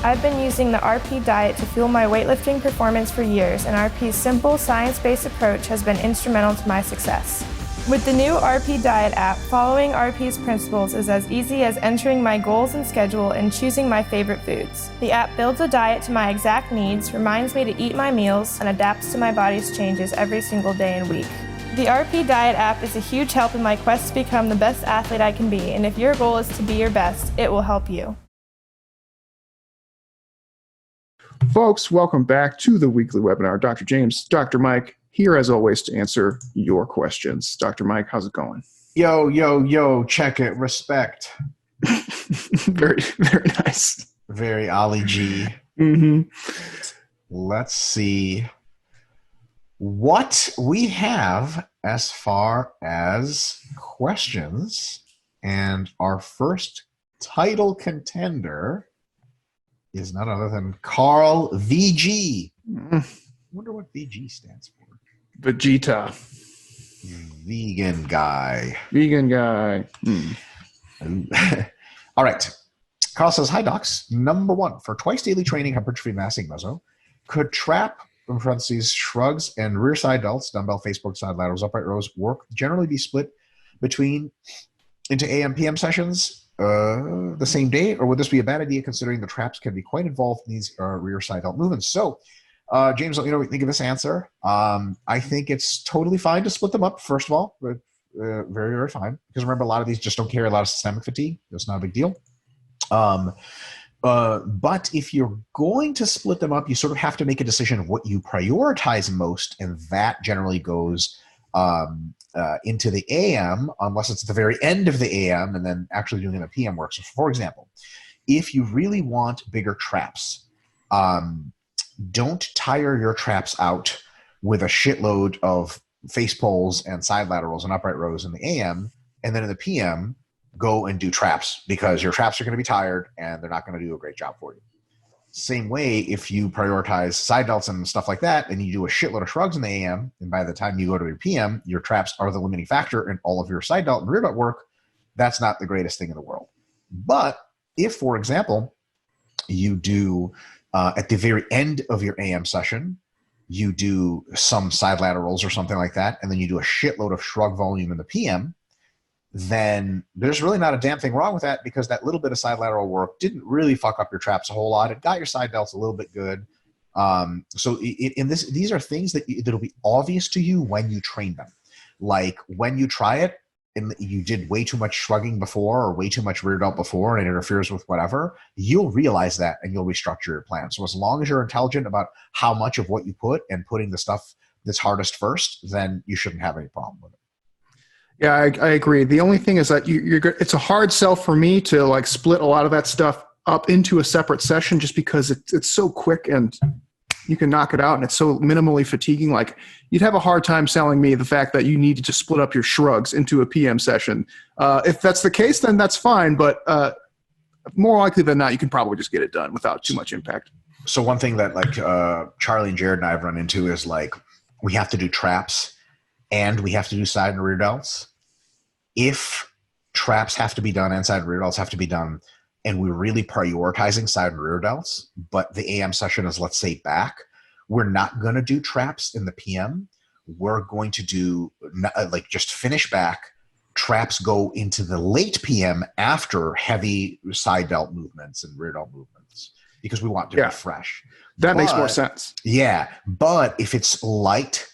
I've been using the RP diet to fuel my weightlifting performance for years, and RP's simple, science-based approach has been instrumental to my success. With the new RP Diet app, following RP's principles is as easy as entering my goals and schedule and choosing my favorite foods. The app builds a diet to my exact needs, reminds me to eat my meals, and adapts to my body's changes every single day and week. The RP Diet app is a huge help in my quest to become the best athlete I can be, and if your goal is to be your best, it will help you. Folks, welcome back to the weekly webinar. Dr. James, Dr. Mike, here as always to answer your questions. Dr. Mike, how's it going? Yo, check it. Respect. Very, very nice. Very Ali G. Mm-hmm. Let's see what we have as far as questions. And our first title contender is none other than Carl VG. I wonder what VG stands for. Vegeta. Vegan guy. Vegan guy. All right. Carl says, hi, docs. Number one, for twice daily training, hypertrophy massing meso, could trap, in parentheses, shrugs and rear side delts, dumbbell, Facebook side laterals, upright rows, work generally be split into AM, PM sessions the same day? Or would this be a bad idea considering the traps can be quite involved in these rear side delt movements? So, James, let me know what you think of this answer. I think it's totally fine to split them up, first of all. But, very, very fine. Because remember, a lot of these just don't carry a lot of systemic fatigue. It's not a big deal. But if you're going to split them up, you sort of have to make a decision of what you prioritize most, and that generally goes into the AM, unless it's at the very end of the AM, and then actually doing the PM work. So, for example, if you really want bigger traps, don't tire your traps out with a shitload of face pulls and side laterals and upright rows in the AM, and then in the PM, go and do traps, because your traps are going to be tired and they're not going to do a great job for you. Same way, if you prioritize side delts and stuff like that, and you do a shitload of shrugs in the AM, and by the time you go to your PM, your traps are the limiting factor in all of your side delt and rear delt work, that's not the greatest thing in the world. But if, for example, you do at the very end of your AM session, you do some side laterals or something like that, and then you do a shitload of shrug volume in the PM, then there's really not a damn thing wrong with that, because that little bit of side lateral work didn't really fuck up your traps a whole lot. It got your side delts a little bit good. So these are things that'll be obvious to you when you train them. Like when you try it and you did way too much shrugging before or way too much rear delt before and it interferes with whatever, you'll realize that and you'll restructure your plan. So as long as you're intelligent about how much of what you put and putting the stuff that's hardest first, then you shouldn't have any problem with it. Yeah, I agree. The only thing is that it's a hard sell for me to like split a lot of that stuff up into a separate session, just because it's so quick and you can knock it out and it's so minimally fatiguing. Like, you'd have a hard time selling me the fact that you need to just split up your shrugs into a PM session. If that's the case, then that's fine. But more likely than not, you can probably just get it done without too much impact. So one thing that like Charlie and Jared and I have run into is like, we have to do traps and we have to do side and rear delts. If traps have to be done and side and rear delts have to be done, and we're really prioritizing side and rear delts, but the AM session is, let's say, back, we're not going to do traps in the PM. We're going to do like just finish back. Traps go into the late PM after heavy side delt movements and rear delt movements, because we want to be fresh. That makes more sense. Yeah. But if it's light,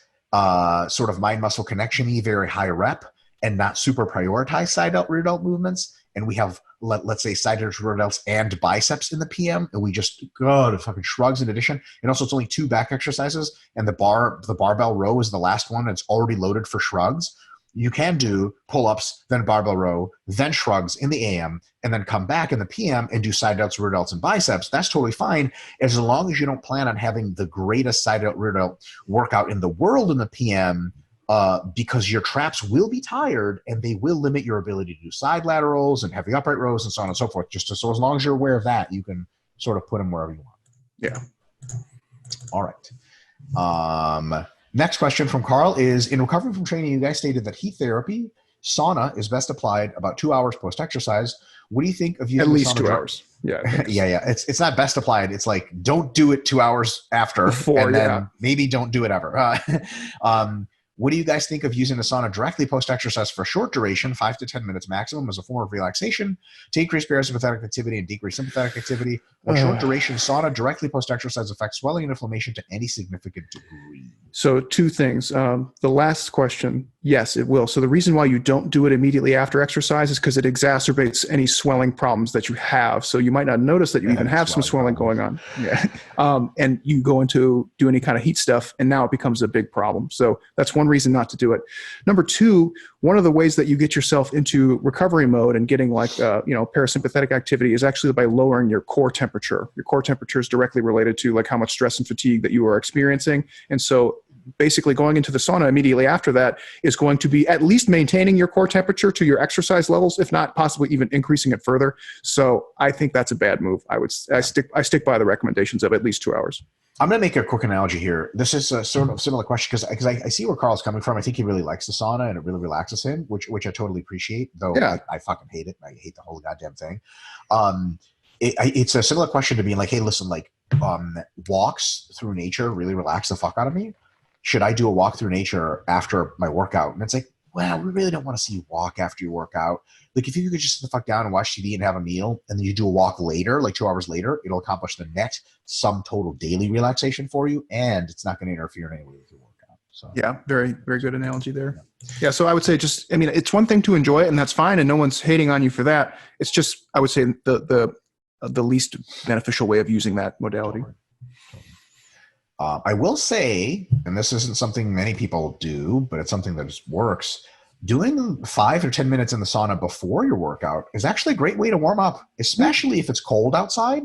sort of mind muscle connection-y, very high rep, and not super prioritize side delt, rear delt movements, and we have, let's say, side delts, rear delts, and biceps in the PM, and we just go to fucking shrugs in addition, and also it's only 2 back exercises, and the barbell row is the last one, and it's already loaded for shrugs, you can do pull-ups, then barbell row, then shrugs in the AM, and then come back in the PM and do side delts, rear delts, and biceps. That's totally fine, as long as you don't plan on having the greatest side delt, rear delt workout in the world in the PM, because your traps will be tired and they will limit your ability to do side laterals and heavy upright rows and so on and so forth. So as long as you're aware of that, you can sort of put them wherever you want. Yeah. All right. Next question from Carl is, in recovery from training, you guys stated that heat therapy, sauna, is best applied about 2 hours post-exercise. What do you think of using at least sauna 2 hours? Yeah. Yeah. It's not best applied. It's like, don't do it 2 hours after, Before, and then maybe don't do it ever. What do you guys think of using the sauna directly post-exercise for a short duration, 5 to 10 minutes maximum, as a form of relaxation to increase parasympathetic activity and decrease sympathetic activity? What short duration sauna directly post-exercise affects swelling and inflammation to any significant degree? So 2 things. The last question, yes, it will. So the reason why you don't do it immediately after exercise is because it exacerbates any swelling problems that you have. So you might not notice that you even have some swelling going on. Yeah. And you go into do any kind of heat stuff, and now it becomes a big problem. So that's one reason not to do it. Number 2, one of the ways that you get yourself into recovery mode and getting like parasympathetic activity is actually by lowering your core temperature. Your core temperature is directly related to like how much stress and fatigue that you are experiencing. And so basically going into the sauna immediately after that is going to be at least maintaining your core temperature to your exercise levels, if not possibly even increasing it further. So I think that's a bad move. I stick by the recommendations of at least 2 hours. I'm going to make a quick analogy here. This is a sort of similar question because I see where Carl's coming from. I think he really likes the sauna and it really relaxes him, which I totally appreciate, though I fucking hate it. I hate the whole goddamn thing. It's a similar question to being like, hey, listen, like walks through nature really relax the fuck out of me. Should I do a walk through nature after my workout? And it's like, well, we really don't want to see you walk after you work out. Like if you could just sit the fuck down and watch TV and have a meal, and then you do a walk later, like 2 hours later, it'll accomplish the net sum total daily relaxation for you, and it's not going to interfere in any way with your workout. So yeah, very, very good analogy there. Yeah, so I would say it's one thing to enjoy it, and that's fine, and no one's hating on you for that. It's just, I would say, the least beneficial way of using that modality. I will say, and this isn't something many people do, but it's something that just works. Doing 5 or 10 minutes in the sauna before your workout is actually a great way to warm up, especially if it's cold outside.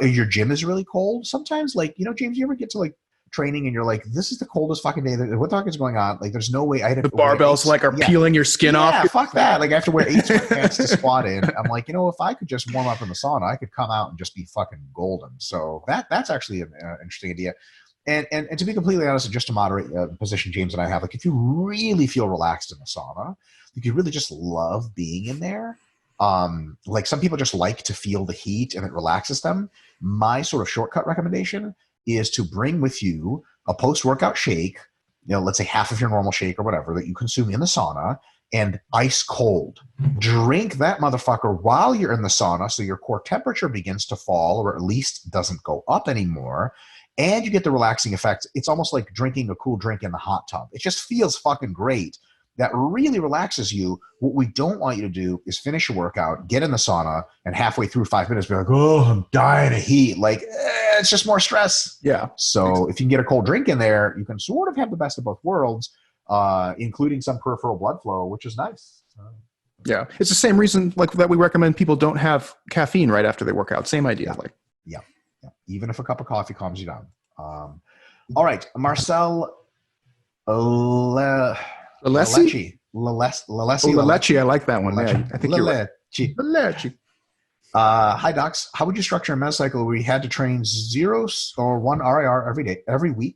Your gym is really cold. Sometimes, like, James, you ever get to like training and you're like, this is the coldest fucking day. What the fuck is going on? Like, there's no way I had to. The barbells are peeling your skin off. Yeah, fuck that. Like, I have to wear 8 sweatpants to squat in. I'm like, if I could just warm up in the sauna, I could come out and just be fucking golden. So that's actually an interesting idea. And to be completely honest, and just to moderate the position James and I have, like if you really feel relaxed in the sauna, like you really just love being in there, like some people just like to feel the heat and it relaxes them. My sort of shortcut recommendation is to bring with you a post-workout shake, let's say half of your normal shake or whatever that you consume in the sauna, and ice cold. Drink that motherfucker while you're in the sauna so your core temperature begins to fall, or at least doesn't go up anymore. And you get the relaxing effect. It's almost like drinking a cool drink in the hot tub. It just feels fucking great. That really relaxes you. What we don't want you to do is finish your workout, get in the sauna, and halfway through 5 minutes be like, oh, I'm dying of heat. Like, it's just more stress. Yeah. So if you can get a cold drink in there, you can sort of have the best of both worlds, including some peripheral blood flow, which is nice. Yeah. It's the same reason like that we recommend people don't have caffeine right after they work out. Same idea. Yeah. Even if a cup of coffee calms you down. All right, Marcel Lalessi. I like that one. Yeah, I think you're right. Lalessi. Hi, docs. How would you structure a mesocycle where you had to train 0 or 1 RIR every week?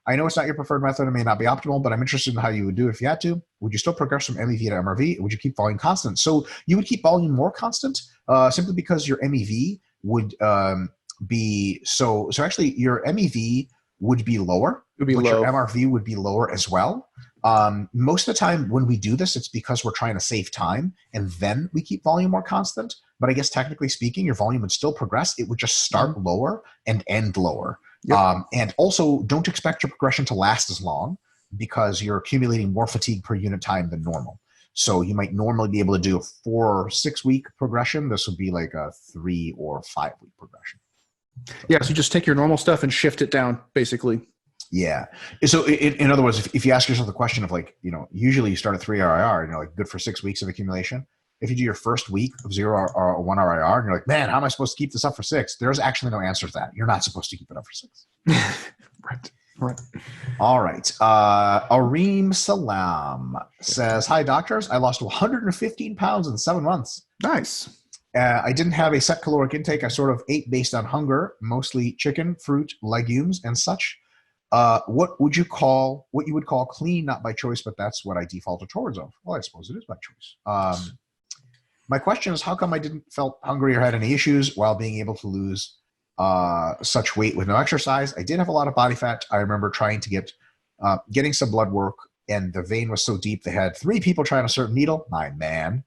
I know it's not your preferred method and may not be optimal, but I'm interested in how you would do it if you had to. Would you still progress from MEV to MRV? Or would you keep volume constant? So you would keep volume more constant simply because your MEV would be so actually your MEV would be lower, but your MRV would be lower as well. Most of the time when we do this, it's because we're trying to save time and then we keep volume more constant. But I guess technically speaking, your volume would still progress. It would just start lower and end lower. Yep. And also don't expect your progression to last as long because you're accumulating more fatigue per unit time than normal. So you might normally be able to do a 4 or 6 week progression. This would be like a 3 or 5 week progression. Yeah, so you just take your normal stuff and shift it down, basically. Yeah. So in other words, if you ask yourself the question of like, usually you start at 3 RIR and you're like good for 6 weeks of accumulation. If you do your first week of 0 or 1 RIR and you're like, man, how am I supposed to keep this up for 6? There's actually no answer to that. You're not supposed to keep it up for 6. Right. All right. Areem Salam says, hi, doctors. I lost 115 pounds in 7 months. Nice. I didn't have a set caloric intake. I sort of ate based on hunger, mostly chicken, fruit, legumes, and such. What you would call clean, not by choice, but that's what I defaulted towards. Well, I suppose it is by choice. My question is, how come I didn't felt hungry or had any issues while being able to lose such weight with no exercise? I did have a lot of body fat. I remember trying to getting some blood work, and the vein was so deep they had 3 people trying to insert a needle. My man.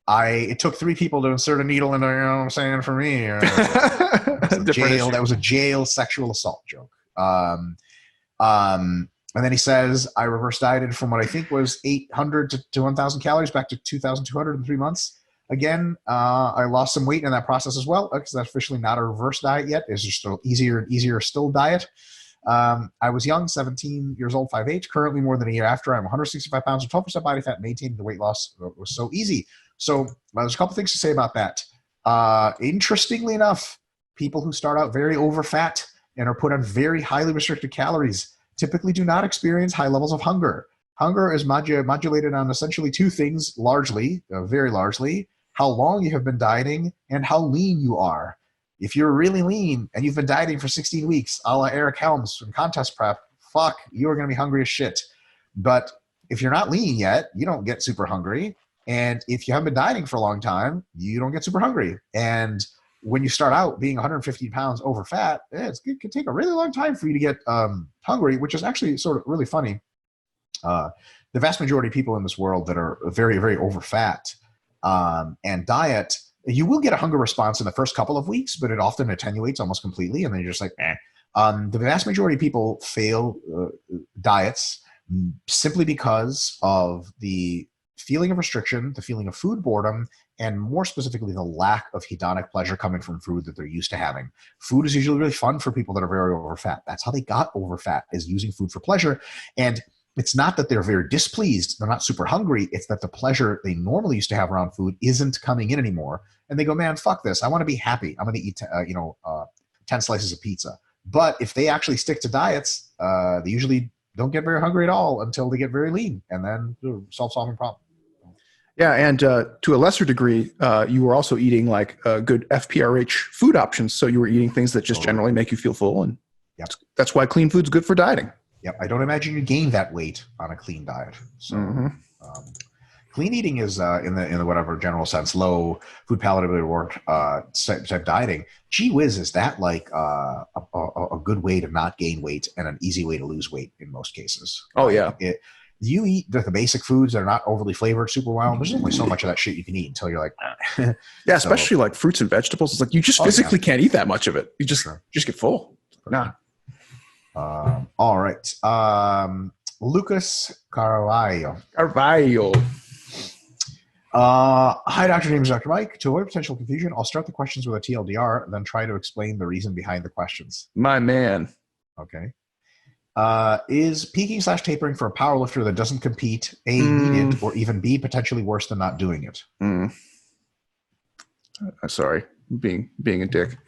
It took 3 people to insert a needle in there, you know what I'm saying, for me. That was a jail sexual assault joke. And then he says, I reverse dieted from what I think was 800 to 1,000 calories back to 2,200 in 3 months. Again, I lost some weight in that process as well, because that's officially not a reverse diet yet. It's just an easier and easier still diet. I was young, 17 years old, 5'8", currently more than a year after. I'm 165 pounds with 12% body fat, maintaining the weight loss was so easy. So there's a couple things to say about that. Interestingly enough, people who start out very over fat and are put on very highly restricted calories typically do not experience high levels of hunger. Hunger is modulated on essentially 2 things, very largely, how long you have been dieting and how lean you are. If you're really lean and you've been dieting for 16 weeks, a la Eric Helms from Contest Prep, you are going to be hungry as shit. But if you're not lean yet, you don't get super hungry. And if you haven't been dieting for a long time, you don't get super hungry. And when you start out being 150 pounds over fat, it can take a really long time for you to get hungry, which is actually sort of really funny. The vast majority of people in this world that are very, very over fat and diet, you will get a hunger response in the first couple of weeks, but it often attenuates almost completely. And then you're just like, eh. The vast majority of people fail diets simply because of the feeling of restriction, the feeling of food boredom, and more specifically, the lack of hedonic pleasure coming from food that they're used to having. Food is usually really fun for people that are very over fat. That's how they got over fat, is using food for pleasure. And it's not that they're very displeased, they're not super hungry, it's that the pleasure they normally used to have around food isn't coming in anymore. And they go, man, fuck this. I want to be happy. I'm going to eat 10 slices of pizza. But if they actually stick to diets, they usually don't get very hungry at all until they get very lean, and then self-solving problem. Yeah, and to a lesser degree, you were also eating like good FPRH food options. So you were eating things that just generally make you feel full, and that's why clean food's good for dieting. Yep, I don't imagine you gain that weight on a clean diet. So, clean eating is in the whatever general sense, low food palatability work type dieting. Gee whiz, is that like a good way to not gain weight and an easy way to lose weight in most cases? Oh yeah. You eat the basic foods that are not overly flavored super well. There's only so much of that shit you can eat until you're like, yeah, especially like fruits and vegetables. It's like you just physically can't eat that much of it. You just get full. Nah. All right. Lucas Carvalho. Hi, Dr. James, Dr. Mike. To avoid potential confusion, I'll start the questions with a TLDR, then try to explain the reason behind the questions. My man. Okay. Is peaking/tapering for a powerlifter that doesn't compete A, needed, or even B, potentially worse than not doing it? Sorry, being a dick.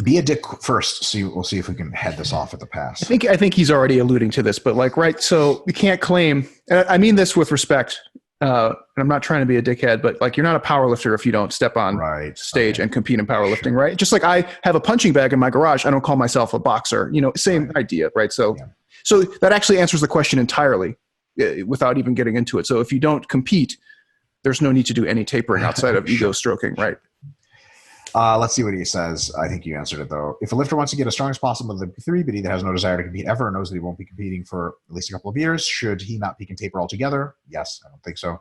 Be a dick first. We'll see if we can head this off at the pass. I think he's already alluding to this, but like, right. So you can't claim, and I mean this with respect, and I'm not trying to be a dickhead, but like, you're not a powerlifter if you don't step on stage and compete in powerlifting, right? Just like I have a punching bag in my garage, I don't call myself a boxer, same idea, right? So that actually answers the question entirely without even getting into it. So if you don't compete, there's no need to do any tapering outside of ego stroking, right? Let's see what he says. I think you answered it, though. If a lifter wants to get as strong as possible with the P3, but either has no desire to compete ever and knows that he won't be competing for at least a couple of years, should he not peak and taper altogether? Yes, I don't think so.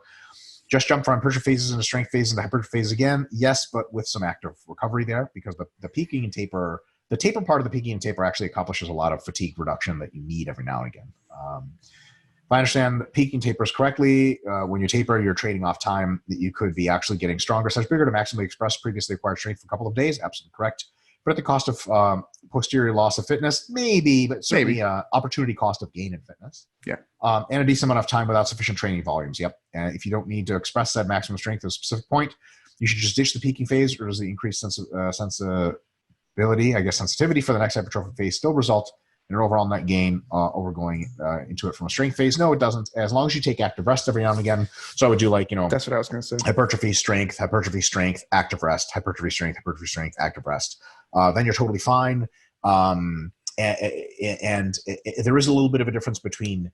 Just jump from hypertrophy phases into strength phase into hypertrophy phase again? Yes, but with some active recovery there, because the peaking and taper, the taper part of the peaking and taper actually accomplishes a lot of fatigue reduction that you need every now and again. If I understand peaking tapers correctly, when you taper, you're trading off time that you could be actually getting stronger, such bigger to maximally express previously acquired strength for a couple of days. Absolutely correct. But at the cost of posterior loss of fitness, maybe, but certainly opportunity cost of gain in fitness. Yeah. And a decent amount of time without sufficient training volumes. Yep. And if you don't need to express that maximum strength at a specific point, you should just ditch the peaking phase, or does the increased sensitivity for the next hypertrophic phase still result in an overall net gain over going into it from a strength phase? No, it doesn't. As long as you take active rest every now and again. So I would do that's what I was going to say. Hypertrophy, strength, active rest, hypertrophy, strength, active rest. Then you're totally fine. And there is a little bit of a difference between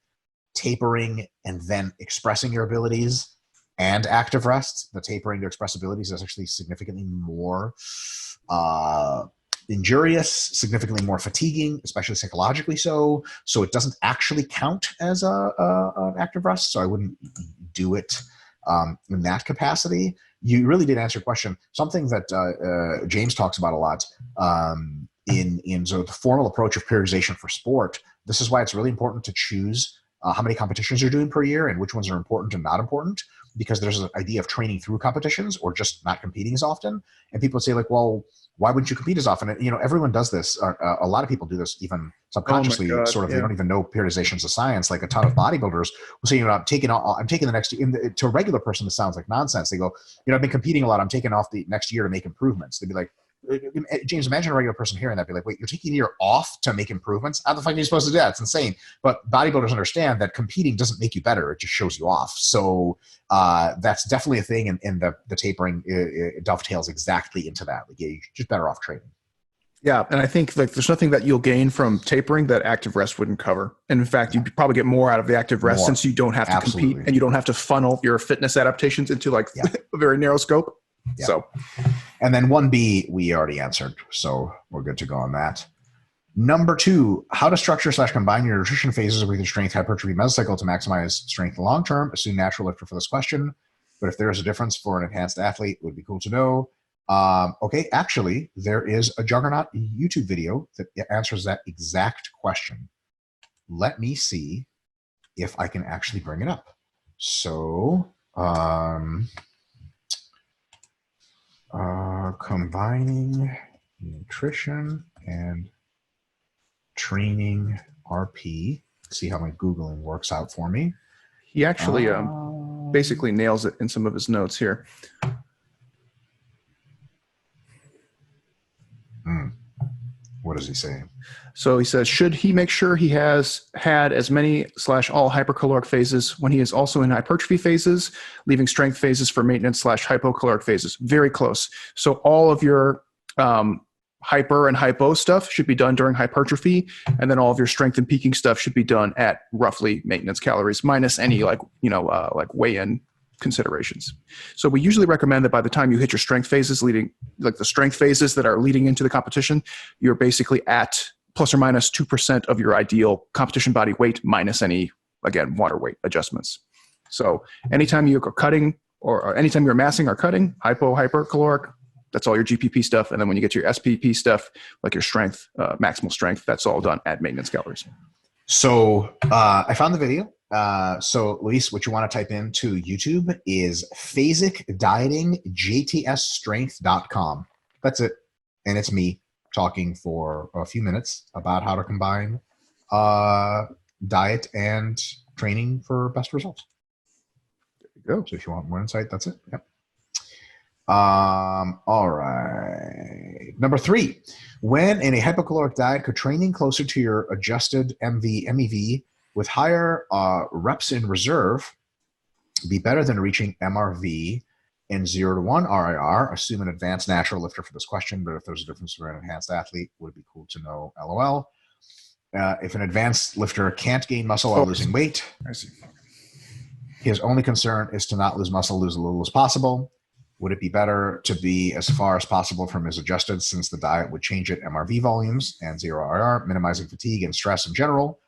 tapering and then expressing your abilities and active rest. The tapering to express abilities is actually significantly more injurious, significantly more fatiguing, especially psychologically so. So it doesn't actually count as an active rest. So I wouldn't do it in that capacity. You really did answer your question. Something that James talks about a lot in sort of the formal approach of periodization for sport. This is why it's really important to choose how many competitions you're doing per year and which ones are important and not important, because there's an idea of training through competitions or just not competing as often. And people say like, well, why wouldn't you compete as often? And, everyone does this. A lot of people do this even subconsciously, they don't even know periodization is a science. Like a ton of bodybuilders will say, I'm taking the next year. To a regular person, this sounds like nonsense. They go, I've been competing a lot. I'm taking off the next year to make improvements. They'd be like, James, imagine a regular person hearing that, be like, wait, you're taking a year off to make improvements? How the fuck are you supposed to do that? It's insane. But bodybuilders understand that competing doesn't make you better. It just shows you off. So that's definitely a thing. And the tapering it dovetails exactly into that. Like, you're just better off training. Yeah, and I think like there's nothing that you'll gain from tapering that active rest wouldn't cover. And in fact, you'd probably get more out of the active rest since you don't have to compete and you don't have to funnel your fitness adaptations into like a very narrow scope. Yeah. So, and then 1B, we already answered. So we're good to go on that. Number 2, how to structure / combine your nutrition phases with your strength hypertrophy mesocycle to maximize strength long term. Assume natural lifter for this question. But if there is a difference for an enhanced athlete, it would be cool to know. Okay, actually, there is a Juggernaut YouTube video that answers that exact question. Let me see if I can actually bring it up. So, combining nutrition and training RP. See how my Googling works out for me. He actually basically nails it in some of his notes here. What does he say? So he says, should he make sure he has had as many / all hypercaloric phases when he is also in hypertrophy phases, leaving strength phases for maintenance / hypocaloric phases? Very close. So all of your hyper and hypo stuff should be done during hypertrophy, and then all of your strength and peaking stuff should be done at roughly maintenance calories minus any like weigh-in considerations. So we usually recommend that by the time you hit your strength phases, the strength phases that are leading into the competition, you're basically at plus or minus 2% of your ideal competition body weight minus any, again, water weight adjustments. So anytime you're cutting or anytime you're massing or cutting, hypercaloric, that's all your GPP stuff. And then when you get to your SPP stuff, like your strength, maximal strength, that's all done at maintenance calories. So I found the video. So Luis, what you want to type into YouTube is phasic dieting jtsstrength.com. That's it. And it's me talking for a few minutes about how to combine diet and training for best results. There you go. So if you want more insight, that's it. Yep. All right. Number 3, when in a hypocaloric diet, could training closer to your adjusted MEV with higher reps in reserve be better than reaching MRV in 0 to 1 RIR? Assume an advanced natural lifter for this question, but if there's a difference for an enhanced athlete, would it be cool to know? LOL. If an advanced lifter can't gain muscle while losing weight, I see. His only concern is to not lose muscle, lose as little as possible. Would it be better to be as far as possible from his adjusted, since the diet would change at MRV volumes and 0 RR, minimizing fatigue and stress in general,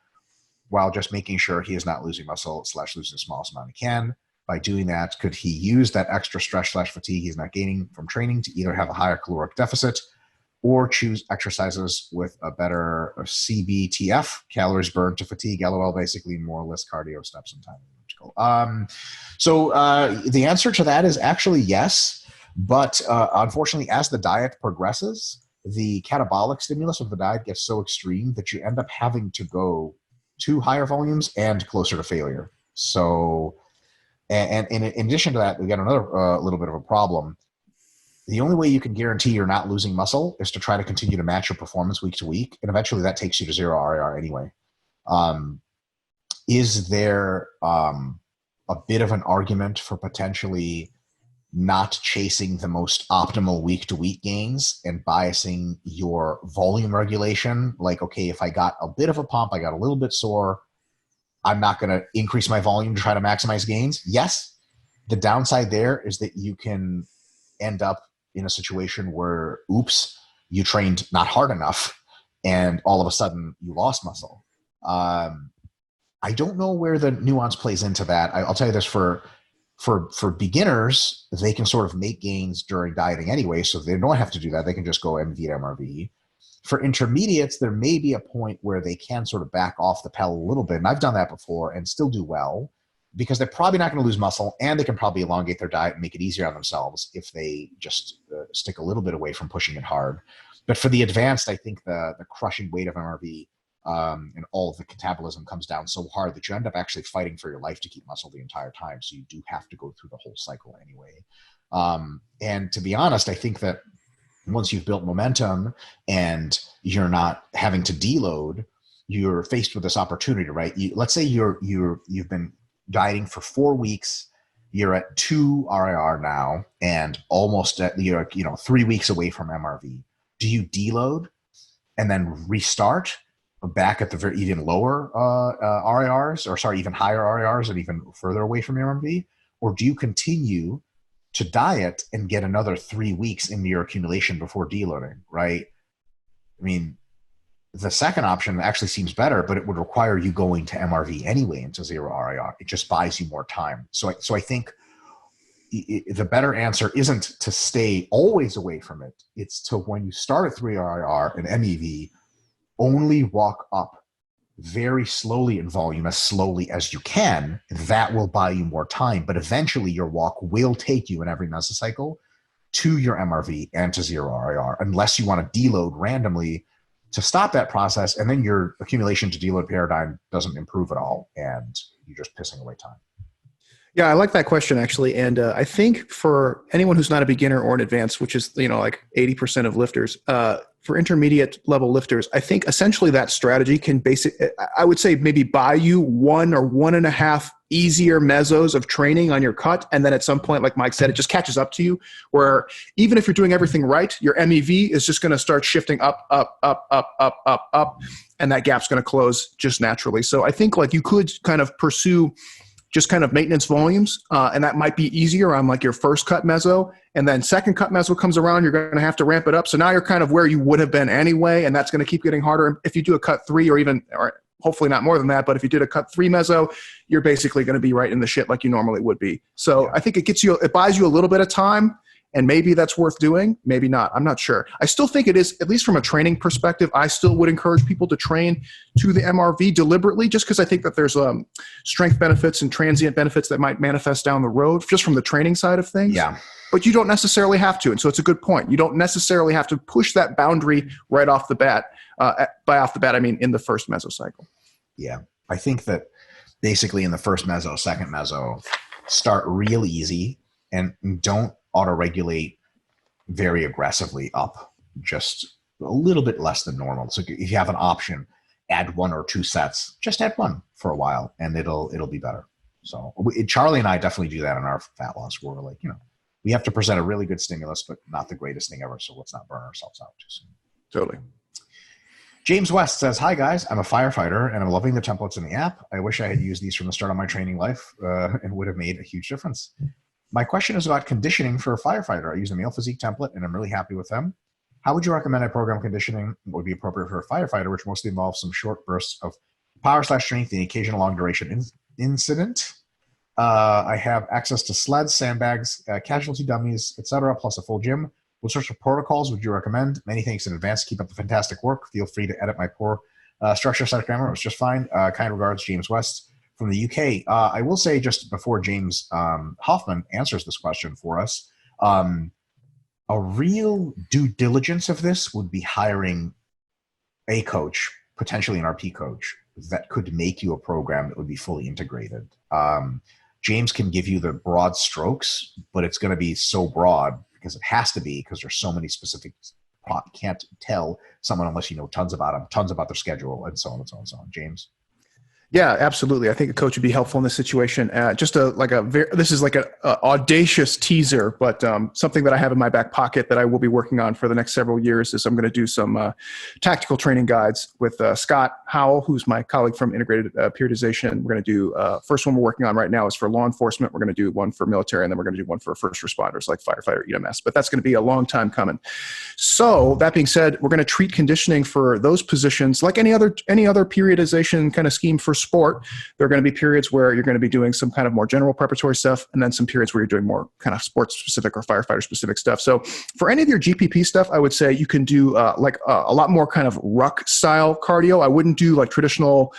while just making sure he is not losing muscle / losing the smallest amount he can? By doing that, could he use that extra stress / fatigue he's not gaining from training to either have a higher caloric deficit or choose exercises with a better CBTF, calories burned to fatigue, LOL, basically more or less cardio steps and time. So the answer to that is actually yes, but unfortunately, as the diet progresses, the catabolic stimulus of the diet gets so extreme that you end up having to go to higher volumes and closer to failure. So, and in addition to that, we got another little bit of a problem. The only way you can guarantee you're not losing muscle is to try to continue to match your performance week to week, and eventually that takes you to 0 RIR anyway. Is there a bit of an argument for potentially not chasing the most optimal week-to-week gains and biasing your volume regulation? Like, okay, if I got a bit of a pump, I got a little bit sore, I'm not going to increase my volume to try to maximize gains. Yes, the downside there is that you can end up in a situation where, oops, you trained not hard enough and all of a sudden you lost muscle. I don't know where the nuance plays into that. I'll tell you this, for beginners, they can sort of make gains during dieting anyway, so they don't have to do that. They can just go MV to MRV. For intermediates, there may be a point where they can sort of back off the pedal a little bit, and I've done that before and still do well, because they're probably not going to lose muscle, and they can probably elongate their diet and make it easier on themselves if they just stick a little bit away from pushing it hard. But for the advanced, I think the crushing weight of MRV and all of the catabolism comes down so hard that you end up actually fighting for your life to keep muscle the entire time. So you do have to go through the whole cycle anyway. And to be honest, I think that once you've built momentum and you're not having to deload, you're faced with this opportunity, right? Let's say you've been dieting for 4 weeks. You're at 2 RIR now and almost at 3 weeks away from MRV. Do you deload and then restart back at the very even lower RIRs, or sorry, even higher RIRs and even further away from MRV? Or do you continue to diet and get another 3 weeks into your accumulation before deloading, right? I mean, the second option actually seems better, but it would require you going to MRV anyway into 0 RIR. It just buys you more time. So I think the better answer isn't to stay always away from it. It's to, when you start at 3 RIR and MEV, only walk up very slowly in volume, as slowly as you can. That will buy you more time, but eventually your walk will take you in every mesocycle to your MRV and to 0 RIR, unless you want to deload randomly to stop that process, and then your accumulation to deload paradigm doesn't improve at all, and you're just pissing away time. Yeah, I like that question, actually. And I think for anyone who's not a beginner or an advanced, which is, like 80% of lifters, for intermediate level lifters, I think essentially that strategy can I would say maybe buy you 1 or 1.5 easier mesos of training on your cut. And then at some point, like Mike said, it just catches up to you, where even if you're doing everything right, your MEV is just going to start shifting up, up, up, up, up, up, up. And that gap's going to close just naturally. So I think like you could kind of pursue just kind of maintenance volumes. And that might be easier on like your first cut meso. And then second cut meso comes around, you're going to have to ramp it up. So now you're kind of where you would have been anyway. And that's going to keep getting harder. If you do a cut 3 or hopefully not more than that, but if you did a cut 3 meso, you're basically going to be right in the shit like you normally would be. So I think it buys you a little bit of time. And maybe that's worth doing, maybe not. I'm not sure. I still think it is, at least from a training perspective, I still would encourage people to train to the MRV deliberately, just because I think that there's strength benefits and transient benefits that might manifest down the road, just from the training side of things. Yeah. But you don't necessarily have to. And so it's a good point. You don't necessarily have to push that boundary right off the bat. By off the bat, I mean in the first mesocycle. Yeah. I think that basically in the first meso, second meso, start real easy and don't auto-regulate very aggressively up, just a little bit less than normal. So if you have an option, add 1 or 2 sets, just add 1 for a while and it'll be better. So Charlie and I definitely do that in our fat loss. We're like, we have to present a really good stimulus, but not the greatest thing ever. So let's not burn ourselves out too soon. Totally. James West says, "Hi guys, I'm a firefighter and I'm loving the templates in the app. I wish I had used these from the start of my training life and would have made a huge difference. My question is about conditioning for a firefighter. I use a male physique template and I'm really happy with them. How would you recommend I program conditioning that would be appropriate for a firefighter, which mostly involves some short bursts of power/strength and the occasional long duration incident? I have access to sleds, sandbags, casualty dummies, etc., plus a full gym. What sorts of protocols would you recommend? Many thanks in advance. Keep up the fantastic work. Feel free to edit my poor structure set grammar. It was just fine. Kind regards, James West from the UK. I will say, just before James Hoffman answers this question for us, a real due diligence of this would be hiring a coach, potentially an RP coach, that could make you a program that would be fully integrated. James can give you the broad strokes, but it's going to be so broad because it has to be, because there's so many specifics. You can't tell someone unless you know tons about them, tons about their schedule, and so on and so on and so on. James? Yeah, absolutely. I think a coach would be helpful in this situation. This is like a audacious teaser, but something that I have in my back pocket that I will be working on for the next several years is I'm going to do some tactical training guides with Scott Howell, who's my colleague from Integrated Periodization. We're going to do first one we're working on right now is for law enforcement. We're going to do one for military, and then we're going to do one for first responders like firefighter, EMS. But that's going to be a long time coming. So that being said, we're going to treat conditioning for those positions like any other periodization kind of scheme for sport. There are going to be periods where you're going to be doing some kind of more general preparatory stuff, and then some periods where you're doing more kind of sports specific or firefighter specific stuff. So for any of your GPP stuff, I would say you can do a lot more kind of ruck style cardio. I wouldn't do like traditional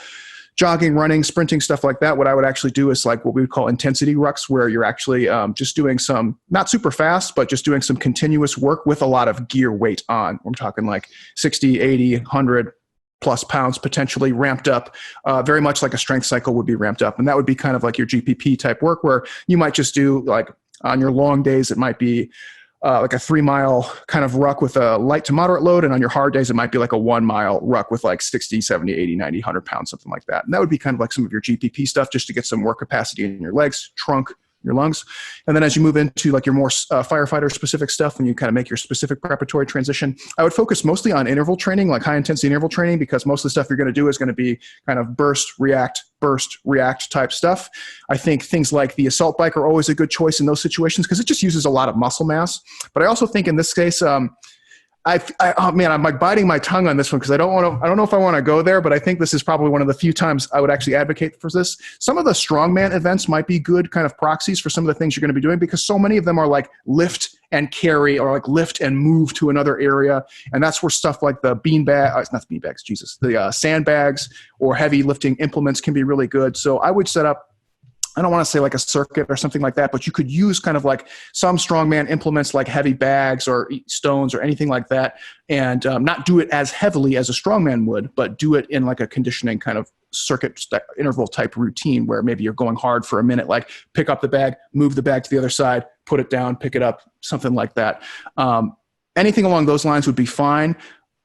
jogging, running, sprinting, stuff like that. What I would actually do is like what we would call intensity rucks, where you're actually just doing some, not super fast, but just doing some continuous work with a lot of gear weight on. I'm talking like 60, 80, 100 plus pounds potentially ramped up, very much like a strength cycle would be ramped up. And that would be kind of like your GPP type work, where you might just do like on your long days, it might be like a 3-mile kind of ruck with a light to moderate load. And on your hard days, it might be like a 1-mile ruck with like 60, 70, 80, 90, 100 pounds, something like that. And that would be kind of like some of your GPP stuff, just to get some work capacity in your legs, trunk, your lungs. And then as you move into like your more firefighter specific stuff, and you kind of make your specific preparatory transition, I would focus mostly on interval training, like high intensity interval training, because most of the stuff you're going to do is going to be kind of burst, react type stuff. I think things like the assault bike are always a good choice in those situations because it just uses a lot of muscle mass. But I also think in this case, I'm like biting my tongue on this one because I don't know if I want to go there, but I think this is probably one of the few times I would actually advocate for this. Some of the strongman events might be good kind of proxies for some of the things you're going to be doing, because so many of them are like lift and carry, or like lift and move to another area. And that's where stuff like the the sandbags or heavy lifting implements can be really good. So I would set up, I don't want to say like a circuit or something like that, but you could use kind of like some strongman implements like heavy bags or stones or anything like that, and not do it as heavily as a strongman would, but do it in like a conditioning kind of circuit interval type routine where maybe you're going hard for a minute, like pick up the bag, move the bag to the other side, put it down, pick it up, something like that. Anything along those lines would be fine.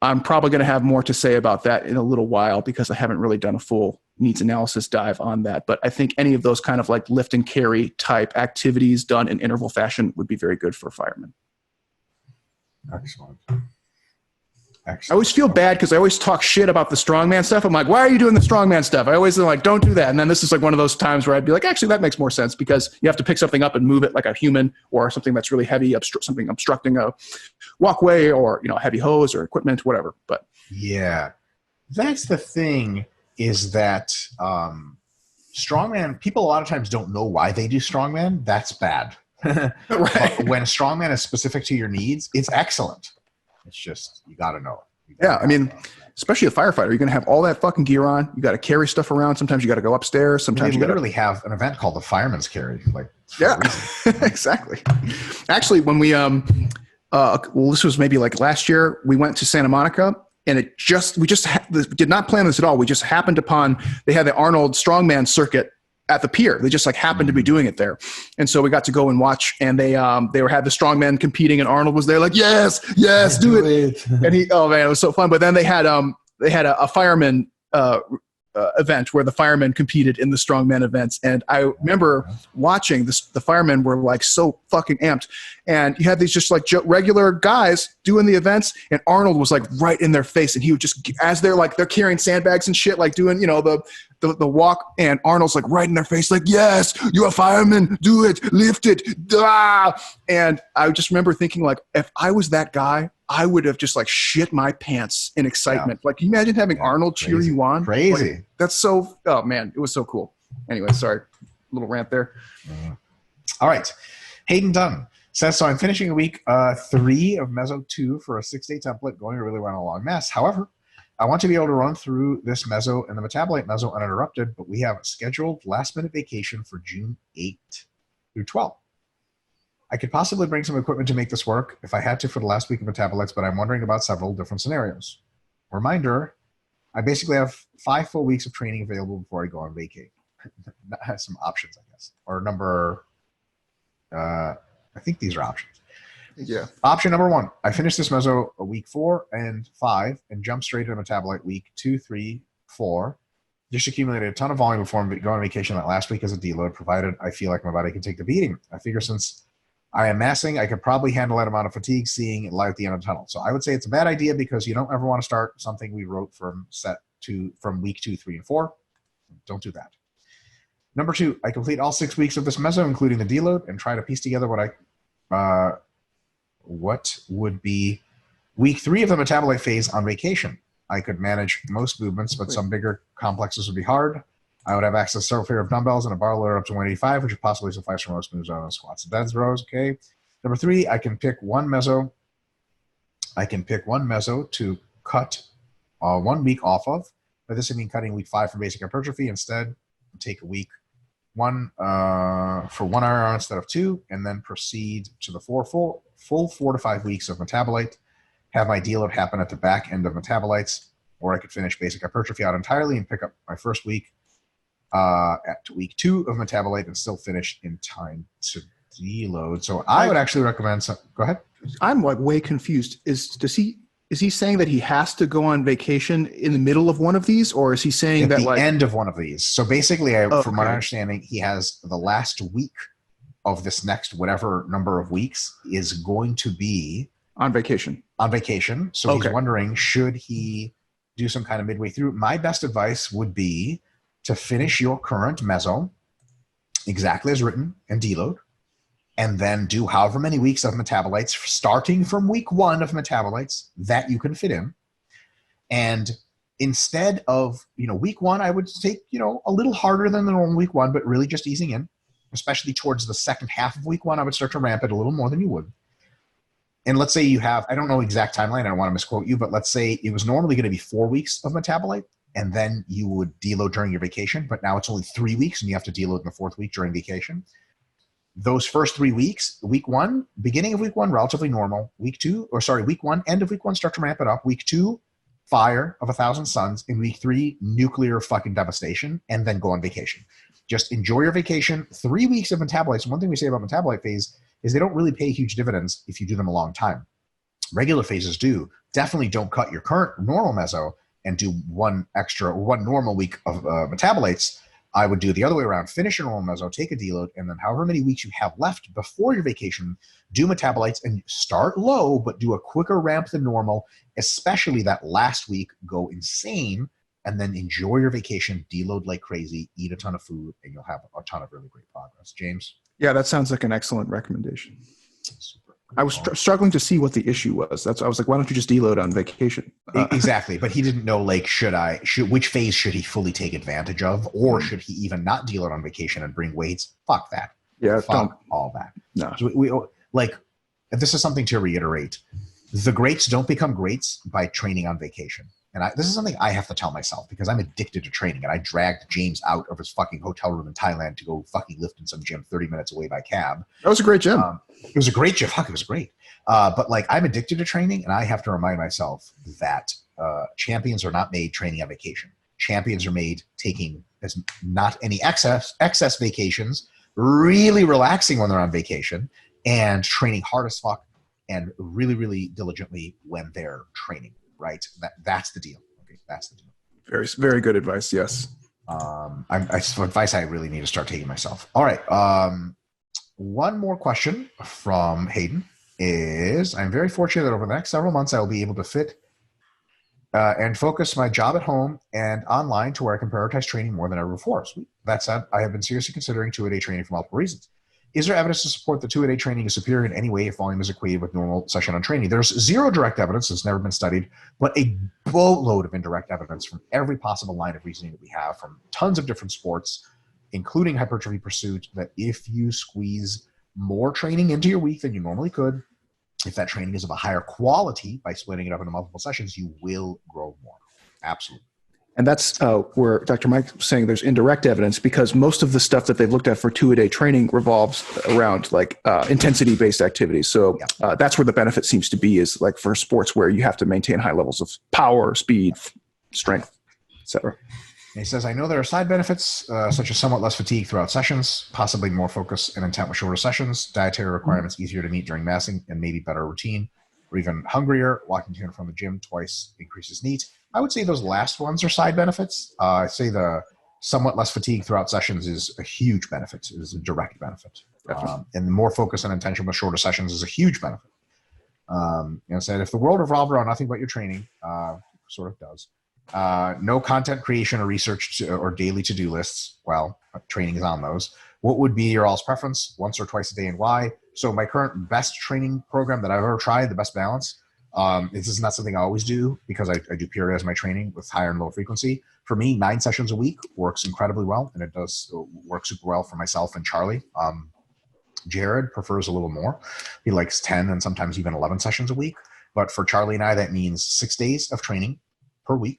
I'm probably going to have more to say about that in a little while because I haven't really done a full needs analysis dive on that. But I think any of those kind of like lift and carry type activities done in interval fashion would be very good for firemen. Excellent. I always feel bad because I always talk shit about the strongman stuff. I'm like, why are you doing the strongman stuff? I always like, don't do that. And then this is like one of those times where I'd be like, actually, that makes more sense because you have to pick something up and move it like a human, or something that's really heavy, something obstructing a walkway, or, you know, heavy hose or equipment, whatever. But yeah, that's the thing, is that strongman, people a lot of times don't know why they do strongman. That's bad. Right. But when strongman is specific to your needs, it's excellent. It's just, you got to know it. Yeah, I mean, especially a firefighter, you're going to have all that fucking gear on. You got to carry stuff around. Sometimes you got to go upstairs. Sometimes you literally have an event called the Fireman's Carry. Like, yeah, exactly. Actually, when we this was maybe like last year, we went to Santa Monica, and we did not plan this at all. We just happened upon, they had the Arnold Strongman circuit at the pier. They just like happened to be doing it there. And so we got to go and watch, and they had the strongmen competing, and Arnold was there like, yes, do it. And oh man, it was so fun. But then they had a fireman event where the firemen competed in the strongman events. And I remember watching this, the firemen were like so fucking amped. And you had these just like regular guys doing the events, and Arnold was like right in their face. And he would just, as they're carrying sandbags and shit, like doing, you know, the walk, and Arnold's like right in their face, like, yes, you're a fireman, do it, lift it. Ah! And I just remember thinking, like, if I was that guy, I would have just like shit my pants in excitement. Yeah. Like, can you imagine having Arnold cheer you on? Crazy. Like, that's so, oh man, it was so cool. Anyway, sorry, little rant there. All right. Hayden Dunn says, so I'm finishing week 3 of Meso 2 for a 6-day template, going to really run a long mess. However, I want to be able to run through this meso and the metabolite meso uninterrupted, but we have a scheduled last-minute vacation for June 8th through 12th. I could possibly bring some equipment to make this work if I had to for the last week of metabolites, but I'm wondering about several different scenarios. Reminder, I basically have 5 full weeks of training available before I go on vacay. Some options, I guess. Or number, I think these are options. Yeah. Option number 1, I finish this meso a week 4 and 5 and jump straight into metabolite week 2, 3, 4. Just accumulated a ton of volume before going on vacation that last week as a deload, provided I feel like my body can take the beating. I figure since I am massing, I could probably handle that amount of fatigue, seeing light at the end of the tunnel. So I would say it's a bad idea because you don't ever want to start something we wrote from week 2, 3, and 4. Don't do that. Number 2, I complete all 6 weeks of this meso, including the deload, and try to piece together what would be week 3 of the metabolite phase on vacation. I could manage most movements, but some bigger complexes would be hard. I would have access to several pair of dumbbells and a bar loader up to 185, which would possibly suffice for most moves on squats and dead rows. Okay. Number 3, I can pick one meso. To cut 1 week off of. By this, I mean cutting week 5 from basic hypertrophy. Instead, take a week 1 for 1 hour instead of 2, and then proceed to the full 4 to 5 weeks of metabolite. Have my deload happen at the back end of metabolites, or I could finish basic hypertrophy out entirely and pick up my first week at week 2 of metabolite and still finish in time to deload. So I would actually recommend go ahead. I'm like way confused. Is he saying that he has to go on vacation in the middle of one of these, or is he saying at that the end of one of these? So basically, from my understanding, he has the last week of this next whatever number of weeks is going to be on vacation. So he's wondering, should he do some kind of midway through? My best advice would be to finish your current meso exactly as written and deload, and then do however many weeks of metabolites, starting from week 1 of metabolites that you can fit in. And instead of, week 1, I would take, a little harder than the normal week 1, but really just easing in, especially towards the second half of week 1, I would start to ramp it a little more than you would. And let's say you have, I don't know exact timeline, I don't want to misquote you, but let's say it was normally going to be 4 weeks of metabolite, and then you would deload during your vacation, but now it's only 3 weeks, and you have to deload in the 4th week during vacation. Those first 3 weeks, week 1, beginning of week 1, relatively normal. Week 1, end of week 1, start to ramp it up. Week 2, fire of 1,000 suns. In week 3, nuclear fucking devastation, and then go on vacation. Just enjoy your vacation. 3 weeks of metabolites. One thing we say about metabolite phase is they don't really pay huge dividends if you do them a long time. Regular phases do. Definitely don't cut your current normal meso and do one normal week of metabolites. I would do the other way around. Finish your normal meso, take a deload, and then however many weeks you have left before your vacation, do metabolites and start low, but do a quicker ramp than normal, especially that last week. Go insane, and then enjoy your vacation, deload like crazy, eat a ton of food, and you'll have a ton of really great progress. James? Yeah, that sounds like an excellent recommendation. Super. I was struggling to see what the issue was. I was like, why don't you just deload on vacation? Exactly, but he didn't know which phase should he fully take advantage of, or should he even not deload on vacation and bring weights? Fuck that. Yeah, fuck all that. No. So we this is something to reiterate. The greats don't become greats by training on vacation. And this is something I have to tell myself because I'm addicted to training. And I dragged James out of his fucking hotel room in Thailand to go fucking lift in some gym 30 minutes away by cab. That was a great gym. It was a great gym. Fuck, it was great. But I'm addicted to training, and I have to remind myself that champions are not made training on vacation. Champions are made taking not any excess vacations, really relaxing when they're on vacation, and training hard as fuck and really, really diligently when they're training. Right, that's the deal. Okay, that's the deal. Very, very good advice. Yes. Advice I really need to start taking myself. All right. One more question from Hayden is: I'm very fortunate that over the next several months I will be able to fit and focus my job at home and online to where I can prioritize training more than ever before. Sweet. That said, I have been seriously considering 2-a-day training for multiple reasons. Is there evidence to support that 2-a-day training is superior in any way if volume is equated with normal session on training? There's zero direct evidence. It's never been studied, but a boatload of indirect evidence from every possible line of reasoning that we have from tons of different sports, including hypertrophy pursuit, that if you squeeze more training into your week than you normally could, if that training is of a higher quality by splitting it up into multiple sessions, you will grow more. Absolutely. And that's where Dr. Mike was saying there's indirect evidence, because most of the stuff that they've looked at for 2-a-day training revolves around intensity-based activities. So that's where the benefit seems to be, is like for sports where you have to maintain high levels of power, speed, strength, etc. He says, I know there are side benefits, such as somewhat less fatigue throughout sessions, possibly more focus and intent with shorter sessions, dietary requirements easier to meet during massing, and maybe better routine. or even hungrier. Walking to and from the gym twice increases NEAT. I would say those last ones are side benefits. I'd say the somewhat less fatigue throughout sessions is a huge benefit, is a direct benefit. And the more focus and intention with shorter sessions is a huge benefit. Said if the world revolved around nothing but your training, sort of does. No content creation or research or daily to-do lists. Well, training is on those. What would be your all's preference? Once or twice a day, and why? So my current best training program that I've ever tried, the best balance, this is not something I always do because I do periodize my training with higher and low frequency. For me, 9 sessions a week works incredibly well, and it does work super well for myself and Charlie. Jared prefers a little more. He likes 10 and sometimes even 11 sessions a week. But for Charlie and I, that means 6 days of training per week.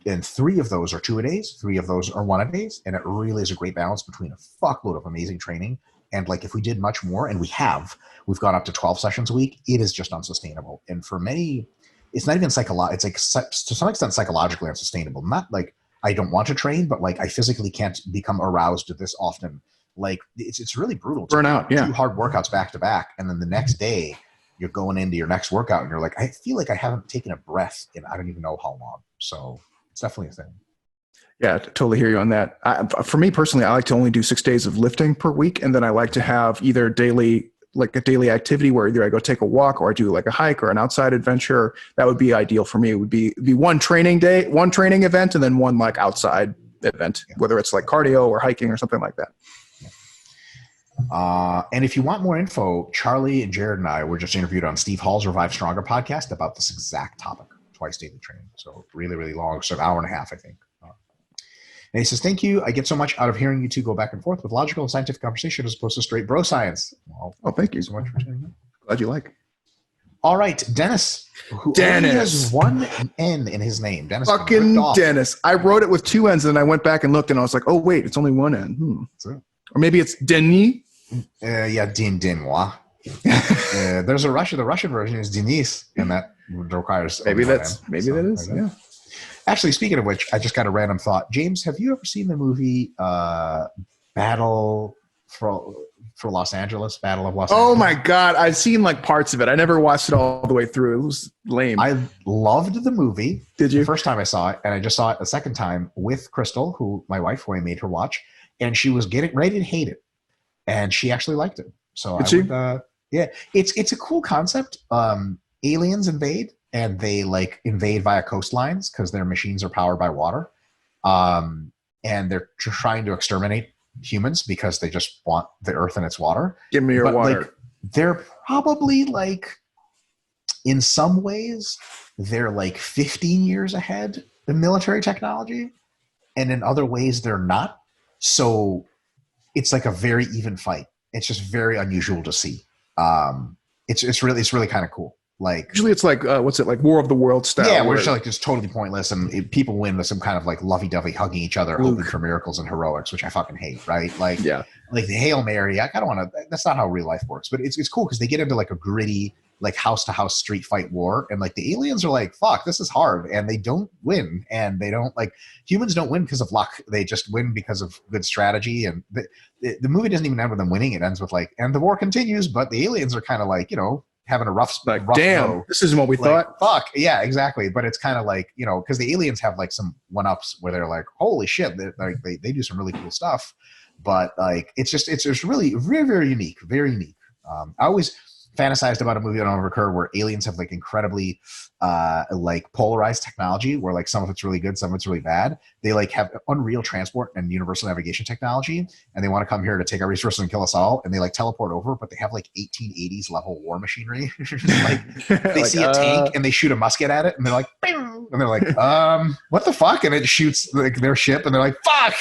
And 3 of those are 2-a-days, 3 of those are 1-a-days. And it really is a great balance between a fuckload of amazing training. And like if we did much more, and we've gone up to 12 sessions a week, it is just unsustainable. And for many, it's not even psychological. It's like to some extent psychologically unsustainable. Not like I don't want to train, but like I physically can't become aroused this often. Like it's really brutal. Burnout, yeah. 2 hard workouts back to back, and then the next day you're going into your next workout, and you're like, I feel like I haven't taken a breath in I don't even know how long. So it's definitely a thing. Yeah, totally hear you on that. For me personally, I like to only do 6 days of lifting per week, and then I like to have either daily, like a daily activity where either I go take a walk or I do like a hike or an outside adventure. That would be ideal for me. It would be one training day, one training event, and then one like outside event, whether it's like cardio or hiking or something like that. And if you want more info, Charlie and Jared and I were just interviewed on Steve Hall's Revive Stronger podcast about this exact topic, twice daily training. So really, really long. So an hour and a half, I think. And he says, thank you. I get so much out of hearing you two go back and forth with logical and scientific conversation as opposed to straight bro science. Well, thank you so much for saying that. Glad you like. All right, Dennis. Who only has one N in his name. Dennis. Fucking Dennis. I wrote it with 2 N's and then I went back and looked and I was like, oh, wait, it's only 1 N. Or maybe it's Denis. Yeah, Denois. There's a Russian. The Russian version is Denis, and that requires maybe that is. Yeah. Actually, speaking of which, I just got a random thought. James, have you ever seen the movie Battle for Los Angeles? Battle of Los Angeles. Oh my God, I've seen like parts of it. I never watched it all the way through. It was lame. I loved the movie. Did you? The first time I saw it, and I just saw it a second time with Crystal, who my wife, who I made her watch, and she was getting ready to hate it, and she actually liked it. So yeah, it's a cool concept. Aliens invade, and they like invade via coastlines because their machines are powered by water, and they're trying to exterminate humans because they just want the earth and its water. Give me your water. Like, they're probably like, in some ways, they're like 15 years ahead in military technology, and in other ways they're not. So it's like a very even fight. It's just very unusual to see. It's really kind of cool. Like usually it's like what's it like War of the Worlds style? Yeah, where it's like just totally pointless, and people win with some kind of like lovey-dovey hugging each other, hoping for miracles and heroics, which I fucking hate. Right? Like like the Hail Mary. I don't want to. That's not how real life works. But it's cool because they get into like a gritty like house to house street fight war, and like the aliens are like, fuck, this is hard, and they don't win, and they don't like humans don't win because of luck. They just win because of good strategy, and the movie doesn't even end with them winning. It ends with like, and the war continues, but the aliens are kind of like, having a rough damn go. This isn't what we thought. Fuck yeah, exactly. But it's kind of like, because the aliens have like some one-ups where they're like, holy shit, they do some really cool stuff. But like it's just really very, very unique, very unique. I always fantasized about a movie that will occur where aliens have like incredibly like polarized technology where like some of it's really good, some of it's really bad. They like have unreal transport and universal navigation technology, and they want to come here to take our resources and kill us all, and they like teleport over, but they have like 1880s level war machinery. Like they see a tank and they shoot a musket at it, and they're like, Bing! And they're like, what the fuck? And it shoots like their ship, and they're like, fuck,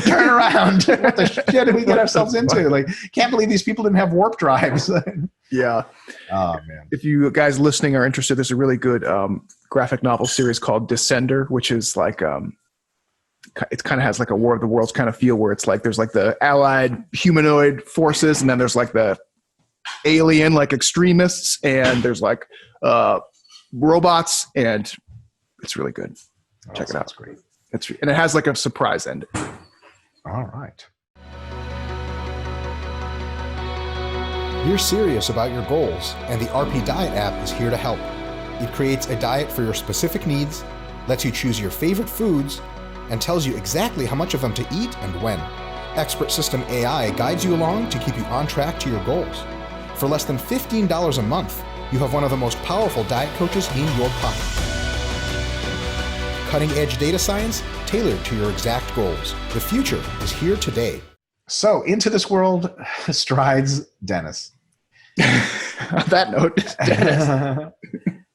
turn around. What the shit did we get ourselves into? Like, can't believe these people didn't have warp drives. Yeah. Oh man. If you guys listening are interested, there's a really good graphic novel series called Descender, which is like it kind of has like a War of the Worlds kind of feel where it's like there's like the allied humanoid forces, and then there's like the alien like extremists, and there's like robots, and it's really good. Check it out. That's great. And it has like a surprise ending. All right. You're serious about your goals, and the RP Diet app is here to help. It creates a diet for your specific needs, lets you choose your favorite foods, and tells you exactly how much of them to eat and when. Expert System AI guides you along to keep you on track to your goals. For less than $15 a month, you have one of the most powerful diet coaches in your pocket. Cutting-edge data science tailored to your exact goals. The future is here today. So into this world strides Dennis. On that note, Dennis.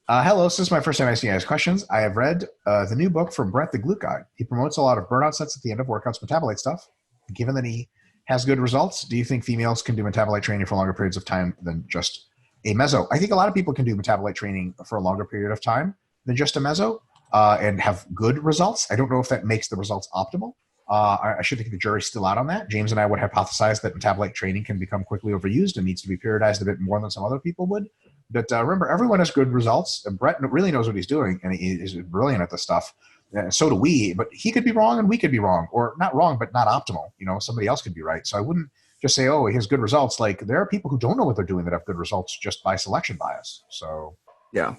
Hello, this is my first time asking you guys questions. I have read the new book from Brett the Glute Guy. He promotes a lot of burnout sets at the end of workouts, metabolite stuff. Given that he has good results, do you think females can do metabolite training for longer periods of time than just a meso? I think a lot of people can do metabolite training for a longer period of time than just a meso and have good results. I don't know if that makes the results optimal. I should think the jury's still out on that. James and I would hypothesize that metabolite training can become quickly overused and needs to be periodized a bit more than some other people would. But remember, everyone has good results. And Brett really knows what he's doing, and he is brilliant at this stuff. So do we, but he could be wrong and we could be wrong, or not wrong, but not optimal. You know, somebody else could be right. So I wouldn't just say, oh, he has good results. Like, there are people who don't know what they're doing that have good results just by selection bias. So yeah.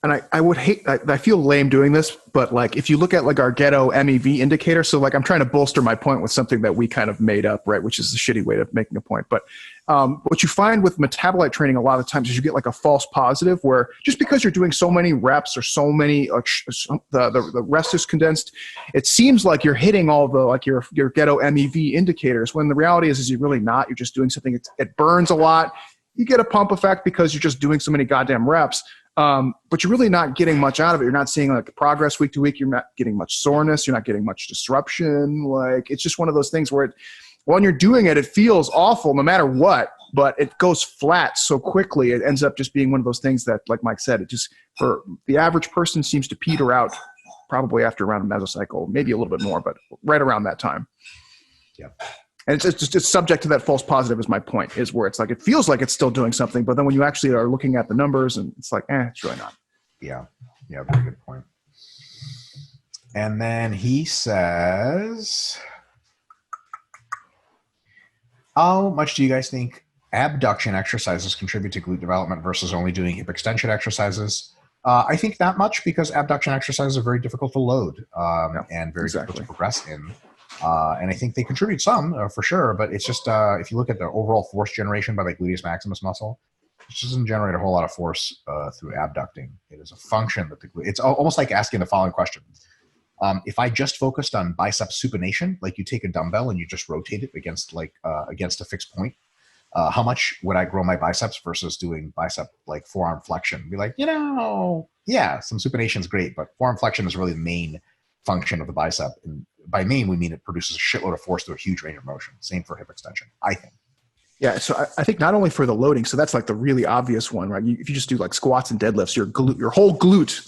And I would hate, I feel lame doing this, but like if you look at like our ghetto MEV indicator, so like I'm trying to bolster my point with something that we kind of made up, right? Which is a shitty way of making a point. But what you find with metabolite training a lot of times is you get like a false positive where just because you're doing so many reps or so many, the rest is condensed, it seems like you're hitting all the, like your ghetto MEV indicators when the reality is you're really not. You're just doing something, it burns a lot. You get a pump effect because you're just doing so many goddamn reps. But you're really not getting much out of it. You're not seeing like progress week to week. You're not getting much soreness. You're not getting much disruption. Like it's just one of those things where when you're doing it, it feels awful no matter what, but it goes flat so quickly. It ends up just being one of those things that, like Mike said, it just, for the average person seems to peter out probably after around a mesocycle, maybe a little bit more, but right around that time. Yeah. And it's subject to that false positive is my point, is where it's like, it feels like it's still doing something, but then when you actually are looking at the numbers and it's like, it's really not. Yeah. Yeah. Very good point. And then he says, how much do you guys think abduction exercises contribute to glute development versus only doing hip extension exercises? I think not much, because abduction exercises are very difficult to load and very difficult to progress in. And I think they contribute some for sure, but it's just if you look at the overall force generation by the gluteus maximus muscle, it doesn't generate a whole lot of force through abducting. It is a function that it's almost like asking the following question. If I just focused on bicep supination, like you take a dumbbell and you just rotate it against against a fixed point, how much would I grow my biceps versus doing bicep like forearm flexion? Be like, yeah, some supination is great, but forearm flexion is really the main function of the bicep. And by main, we mean it produces a shitload of force through a huge range of motion. Same for hip extension, I think. Yeah, so I think not only for the loading, so that's like the really obvious one, right? If you just do like squats and deadlifts, your whole glute,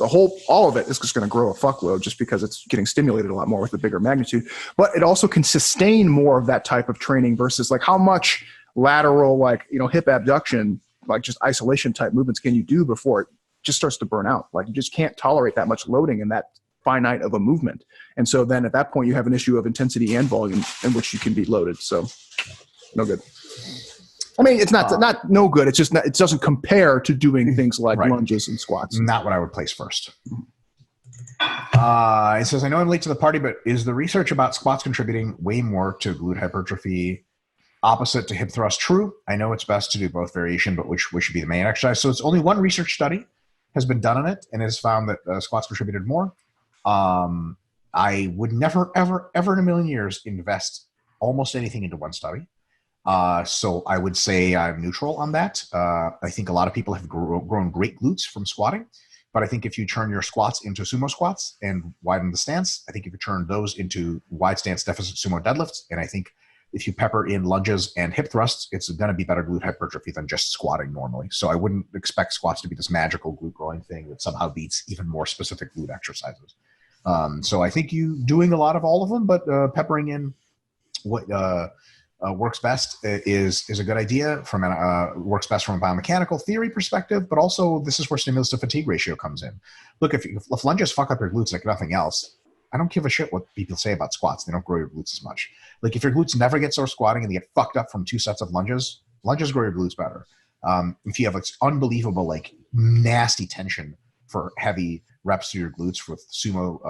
all of it is just going to grow a fuckload just because it's getting stimulated a lot more with the bigger magnitude. But it also can sustain more of that type of training versus like how much lateral, hip abduction, like just isolation type movements can you do before it just starts to burn out? Like you just can't tolerate that much loading in that finite of a movement. And so then at that point you have an issue of intensity and volume in which you can be loaded. So no good. I mean, it's not no good. It's just it doesn't compare to doing things like lunges and squats. Not what I would place first. It says, I know I'm late to the party, but is the research about squats contributing way more to glute hypertrophy opposite to hip thrust true? I know it's best to do both variation, but which should be the main exercise? So it's only one research study has been done on it and has found that squats contributed more. I would never, ever, ever in a million years invest almost anything into one study. So I would say I'm neutral on that. I think a lot of people have grown great glutes from squatting, but I think if you turn your squats into sumo squats and widen the stance, I think if you turn those into wide stance deficit sumo deadlifts, and I think if you pepper in lunges and hip thrusts, it's going to be better glute hypertrophy than just squatting normally. So I wouldn't expect squats to be this magical glute growing thing that somehow beats even more specific glute exercises. So I think you doing a lot of all of them, but peppering in what works best is a good idea. Works best from a biomechanical theory perspective, but also this is where stimulus to fatigue ratio comes in. Look, if lunges fuck up your glutes like nothing else, I don't give a shit what people say about squats. They don't grow your glutes as much. Like if your glutes never get sore squatting and they get fucked up from 2 sets of lunges, Lunges grow your glutes better. If you have like unbelievable, like nasty tension for heavy reps to your glutes with sumo,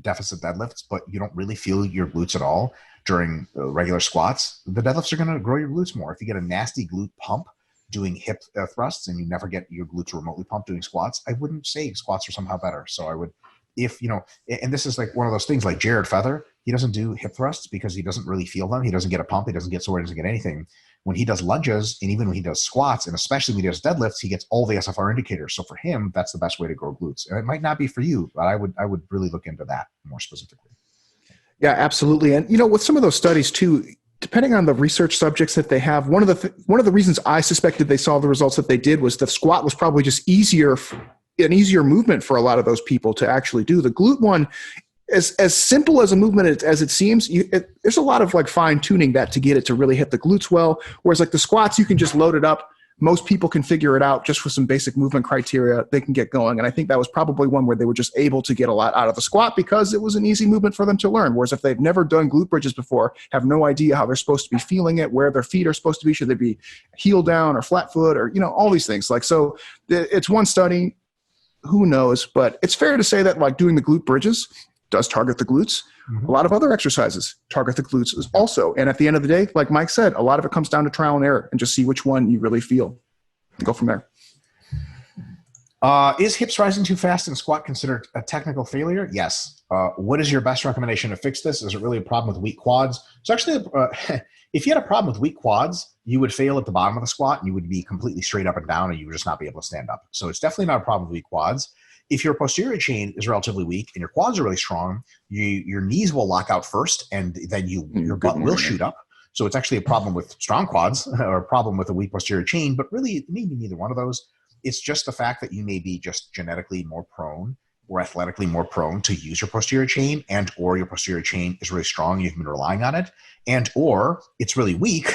deficit deadlifts, but you don't really feel your glutes at all during regular squats, the deadlifts are going to grow your glutes more. If you get a nasty glute pump doing hip thrusts and you never get your glutes remotely pumped doing squats, I wouldn't say squats are somehow better. So I would, and this is like one of those things like Jared Feather, he doesn't do hip thrusts because he doesn't really feel them. He doesn't get a pump. He doesn't get sore. He doesn't get anything. When he does lunges, and even when he does squats, and especially when he does deadlifts, he gets all the SFR indicators. So for him, that's the best way to grow glutes. And it might not be for you, but I would really look into that more specifically. Yeah, absolutely. And with some of those studies too, depending on the research subjects that they have, one of the reasons I suspected they saw the results that they did was the squat was probably just an easier movement for a lot of those people to actually do. The glute one, as simple as a movement as it seems, there's a lot of like fine tuning that to get it to really hit the glutes well. Whereas like the squats, you can just load it up. Most people can figure it out just with some basic movement criteria. They can get going. And I think that was probably one where they were just able to get a lot out of the squat because it was an easy movement for them to learn. Whereas if they've never done glute bridges before, have no idea how they're supposed to be feeling it, where their feet are supposed to be, should they be heel down or flat foot or, all these things. Like, so it's one study, who knows, but it's fair to say that like doing the glute bridges does target the glutes. Mm-hmm. A lot of other exercises target the glutes also. And at the end of the day, like Mike said, a lot of it comes down to trial and error and just see which one you really feel and go from there. Is hips rising too fast in squat considered a technical failure? Yes. What is your best recommendation to fix this? Is it really a problem with weak quads? So actually, if you had a problem with weak quads, you would fail at the bottom of the squat and you would be completely straight up and down and you would just not be able to stand up. So it's definitely not a problem with weak quads. If your posterior chain is relatively weak and your quads are really strong, your knees will lock out first and then your butt will shoot up. So it's actually a problem with strong quads or a problem with a weak posterior chain, but really maybe neither one of those. It's just the fact that you may be just genetically more prone or athletically more prone to use your posterior chain, and or your posterior chain is really strong, you've been relying on it, and or it's really weak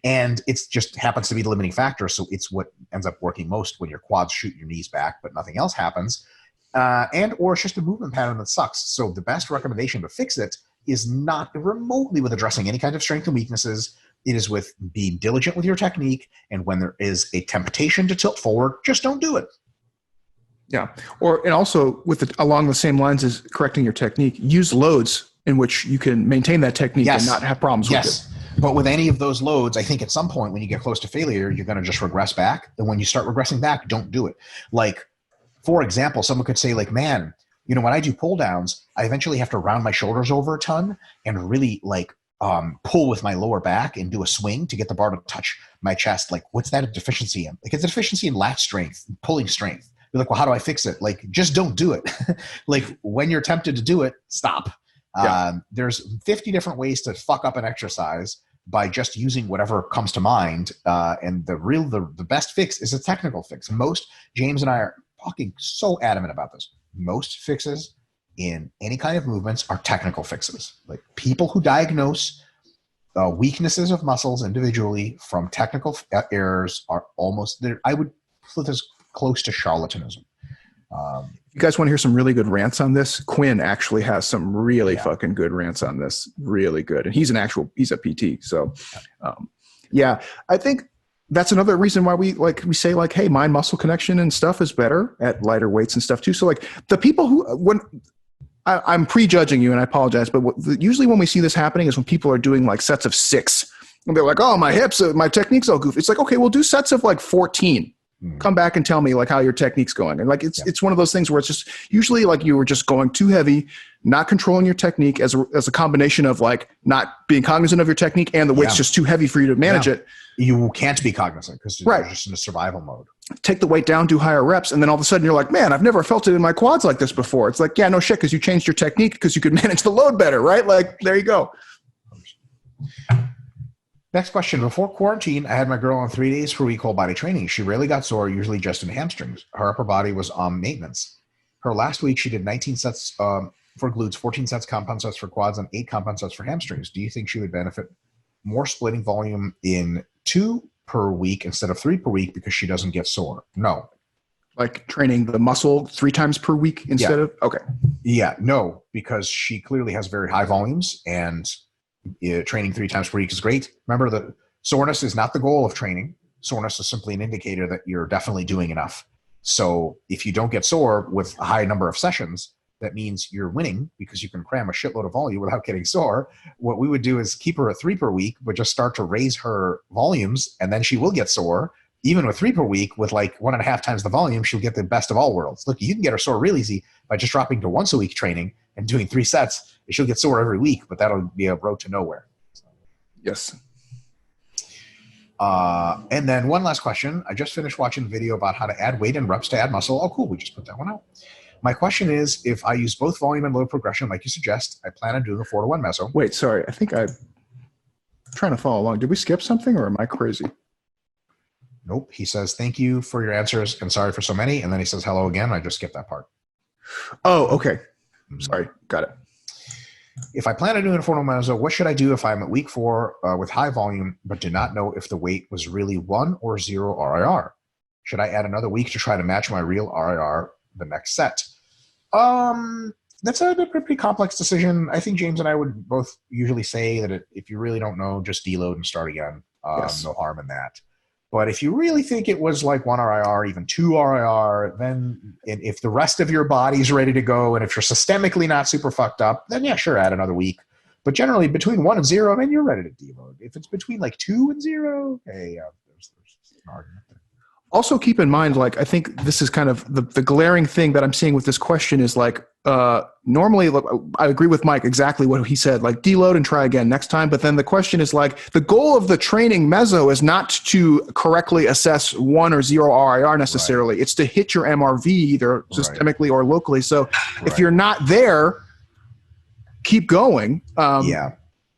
and it just happens to be the limiting factor. So it's what ends up working most when your quads shoot your knees back, but nothing else happens. And or it's just a movement pattern that sucks. So the best recommendation to fix it is not remotely with addressing any kind of strength and weaknesses. It is with being diligent with your technique, and when there is a temptation to tilt forward, just don't do it. Yeah. And also along the same lines as correcting your technique, use loads in which you can maintain that technique and not have problems with it. But with any of those loads, I think at some point when you get close to failure, you're going to just regress back. And when you start regressing back, don't do it. Like, for example, someone could say like, man, when I do pull downs, I eventually have to round my shoulders over a ton and really like pull with my lower back and do a swing to get the bar to touch my chest. Like, what's that a deficiency in? Like, it's a deficiency in lat strength, pulling strength. You're like, well, how do I fix it? Like, just don't do it. Like, when you're tempted to do it, stop. Yeah. There's 50 different ways to fuck up an exercise by just using whatever comes to mind. And the best fix is a technical fix. James and I are talking so adamant about this. Most fixes in any kind of movements are technical fixes. Like, people who diagnose weaknesses of muscles individually from technical errors are almost there. I would put this close to charlatanism. You guys want to hear some really good rants on this? Quinn actually has some really fucking good rants on this. Really good. And he's a PT. So I think that's another reason why we say like, hey, mind muscle connection and stuff is better at lighter weights and stuff too. So like the people who, I'm prejudging you and I apologize, but usually when we see this happening is when people are doing like sets of 6 and they're like, oh, my hips, my technique's all goofy. It's like, okay, we'll do sets of like 14. Come back and tell me like how your technique's going. And like, it's one of those things where it's just usually like you were just going too heavy, not controlling your technique as a combination of like not being cognizant of your technique and the weight's just too heavy for you to manage it. You can't be cognizant because you're just in a survival mode. Take the weight down, do higher reps. And then all of a sudden you're like, man, I've never felt it in my quads like this before. It's like, yeah, no shit. Cause you changed your technique because you could manage the load better, right? Like, there you go. Next question. Before quarantine, I had my girl on 3 days per week whole body training. She rarely got sore, usually just in hamstrings. Her upper body was on maintenance. Her last week, she did 19 sets for glutes, 14 sets compound sets for quads, and 8 compound sets for hamstrings. Do you think she would benefit more splitting volume in 2 per week instead of 3 per week because she doesn't get sore? No. Like training the muscle 3 times per week instead of? Okay. Yeah, no, because she clearly has very high volumes and training 3 times per week is great. Remember Soreness is not the goal of training. Soreness is simply an indicator that you're definitely doing enough. So if you don't get sore with a high number of sessions, that means you're winning because you can cram a shitload of volume without getting sore. What we would do is keep her at 3 per week, but just start to raise her volumes, and then she will get sore. Even with 3 per week, with like 1.5 times the volume, she'll get the best of all worlds. Look, you can get her sore real easy by just dropping to once a week training and doing 3 sets. She'll get sore every week, but that'll be a road to nowhere. Yes. And then one last question. I just finished watching a video about how to add weight and reps to add muscle. Oh, cool. We just put that one out. My question is, if I use both volume and load progression, like you suggest, I plan on doing a 4-to-1 meso. Wait, sorry. I think I'm trying to follow along. Did we skip something, or am I crazy? Nope. He says, thank you for your answers and sorry for so many. And then he says, hello again. I just skipped that part. Oh, okay. Sorry. Got it. If I plan on doing a 4-to-1 meso, what should I do if I'm at week 4 with high volume, but do not know if the weight was really 1 or 0 RIR? Should I add another week to try to match my real RIR the next set? That's a pretty complex decision. I think James and I would both usually say that if you really don't know, just deload and start again. Yes. No harm in that. But if you really think it was like 1 RIR, even 2 RIR, then if the rest of your body's ready to go, and if you're systemically not super fucked up, then yeah, sure, add another week. But generally, between 1 and 0, then you're ready to deload. If it's between like 2 and 0, hey, there's an argument there. Also keep in mind, like, I think this is kind of the glaring thing that I'm seeing with this question is like, normally, look, I agree with Mike exactly what he said, like deload and try again next time. But then the question is like, the goal of the training meso is not to correctly assess 1 or 0 RIR necessarily. Right. It's to hit your MRV either systemically or locally. So if you're not there, keep going.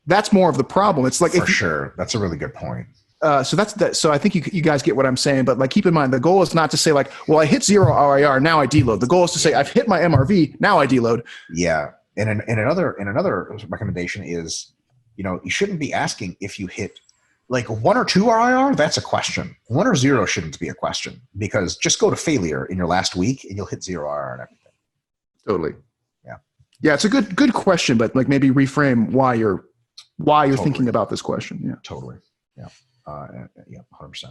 That's more of the problem. It's like, for sure. That's a really good point. So that's that. So I think you guys get what I'm saying, but like, keep in mind, the goal is not to say like, well, I hit 0 RIR, now I deload. The goal is to say I've hit my MRV, now I deload. Yeah. And another recommendation is, you shouldn't be asking if you hit like 1 or 2 RIR. That's a question. 1 or 0 shouldn't be a question, because just go to failure in your last week and you'll hit 0 RIR and everything. Totally. Yeah. It's a good question, but like maybe reframe why you're totally thinking about this question. Yeah. Totally. Yeah. 100%.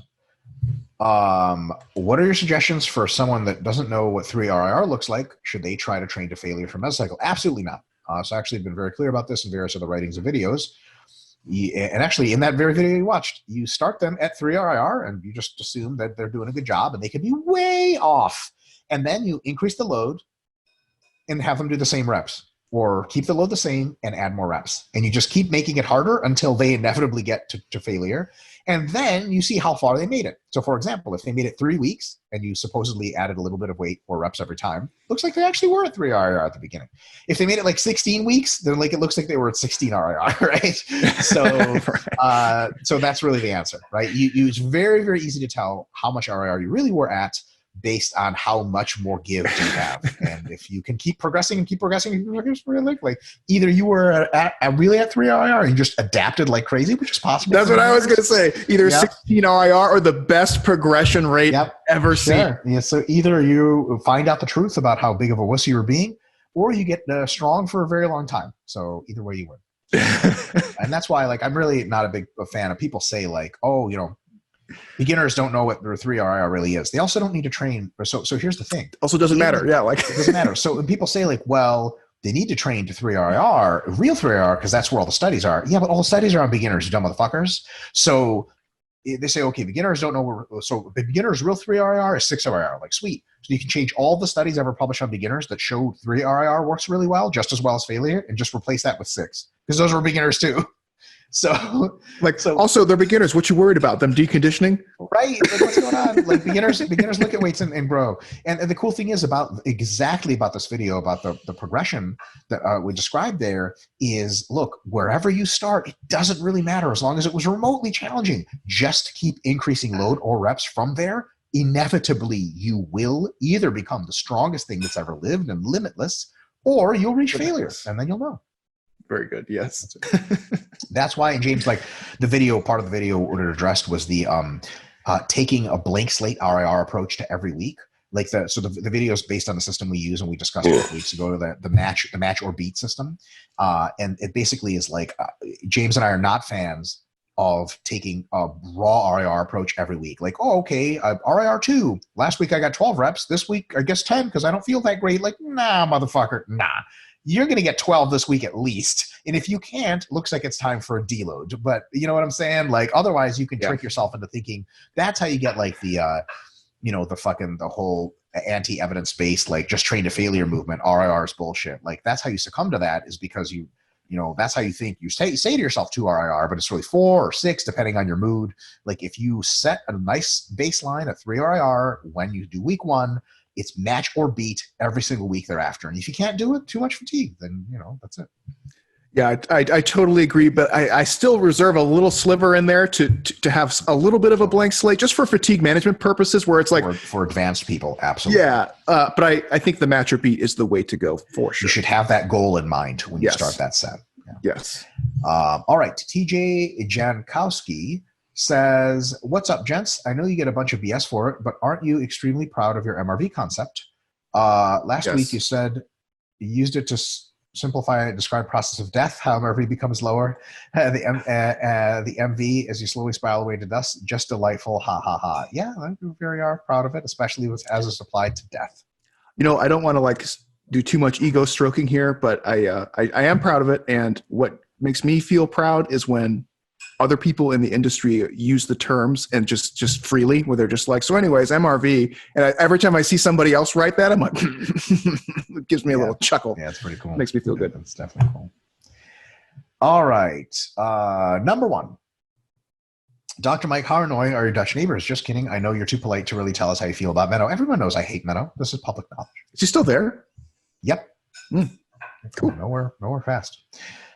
What are your suggestions for someone that doesn't know what 3 RIR looks like? Should they try to train to failure for mesocycle? Absolutely not. So actually, I've been very clear about this in various other writings and videos. And actually, in that very video you watched, you start them at 3 RIR and you just assume that they're doing a good job, and they could be way off. And then you increase the load and have them do the same reps, or keep the load the same and add more reps. And you just keep making it harder until they inevitably get to failure. And then you see how far they made it. So for example, if they made it 3 weeks and you supposedly added a little bit of weight or reps every time, looks like they actually were at 3 RIR at the beginning. If they made it like 16 weeks, then like it looks like they were at 16 RIR, right? So so that's really the answer, right? It's very, very easy to tell how much RIR you really were at based on how much more give do you have. And if you can keep progressing, like either you were really at 3 RIR and you just adapted like crazy, which is possible. That's what I was going to say. Either 16 RIR or the best progression rate ever seen. Yeah, so either you find out the truth about how big of a wuss you were being, or you get strong for a very long time. So either way you win. And that's why, like, I'm really not a big fan of people say like, oh, beginners don't know what their 3 RIR really is. They also don't need to train. So here's the thing. Also doesn't matter. Yeah, like it doesn't matter. So when people say like, well, they need to train to 3 RIR, real 3 RIR, because that's where all the studies are. Yeah, but all the studies are on beginners, you dumb motherfuckers. So they say, okay, beginners don't know so beginners' real 3 RIR is 6 RIR. Like, sweet. So you can change all the studies ever published on beginners that show 3 RIR works really well, just as well as failure, and just replace that with 6, because those were beginners too. So also they're beginners. What you worried about? Them deconditioning? Right. Like, what's going on? Like beginners look at weights and grow. And the cool thing is about this video, about the progression that we described there is, look, wherever you start, it doesn't really matter as long as it was remotely challenging. Just keep increasing load or reps from there. Inevitably, you will either become the strongest thing that's ever lived and limitless, or you'll reach failure, and then you'll know. Very good. Yes. That's why, James, like part of the video what it addressed was the taking a blank slate RIR approach to every week. Like the video is based on the system we use, and we discussed a couple weeks ago, the match or beat system. And it basically is like, James and I are not fans of taking a raw RIR approach every week. Like, oh, okay, RIR 2. Last week I got 12 reps. This week I guess 10 because I don't feel that great. Like, nah, motherfucker, nah. You're going to get 12 this week at least. And if you can't, looks like it's time for a deload. But you know what I'm saying? Like, otherwise you can trick yourself into thinking that's how you get like the, the whole anti-evidence-based, like just train to failure movement. RIR is bullshit. Like that's how you succumb to that, is because that's how you think. You say to yourself 2 RIR, but it's really 4 or 6 depending on your mood. Like if you set a nice baseline at 3 RIR when you do week 1, it's match or beat every single week thereafter. And if you can't do it, too much fatigue, then that's it. Yeah, I totally agree, but I still reserve a little sliver in there to have a little bit of a blank slate just for fatigue management purposes, where it's like for advanced people, absolutely. Yeah, but I think the match or beat is the way to go for sure. You should have that goal in mind when you start that set. Yeah. Yes. All right, TJ Jankowski says, "What's up, gents? I know you get a bunch of BS for it, but aren't you extremely proud of your MRV concept? Last week you said you used it to simplify and describe process of death, how MRV becomes lower, the MV as you slowly spiral away to dust. Just delightful, ha ha ha." Yeah, I'm very proud of it, especially as it's applied to death. I don't want to do too much ego stroking here, but I am proud of it. And what makes me feel proud is when other people in the industry use the terms and just freely, where they're just like, so anyways, MRV. And every time I see somebody else write that, I'm like, it gives me a little chuckle. Yeah, it's pretty cool. Makes me feel good. It's definitely cool. All right. Number 1. Dr. Mike Harnoy are your Dutch neighbors. Just kidding. I know you're too polite to really tell us how you feel about Menno. Everyone knows I hate Menno. This is public knowledge. Is he still there? Yep. Cool. Nowhere fast.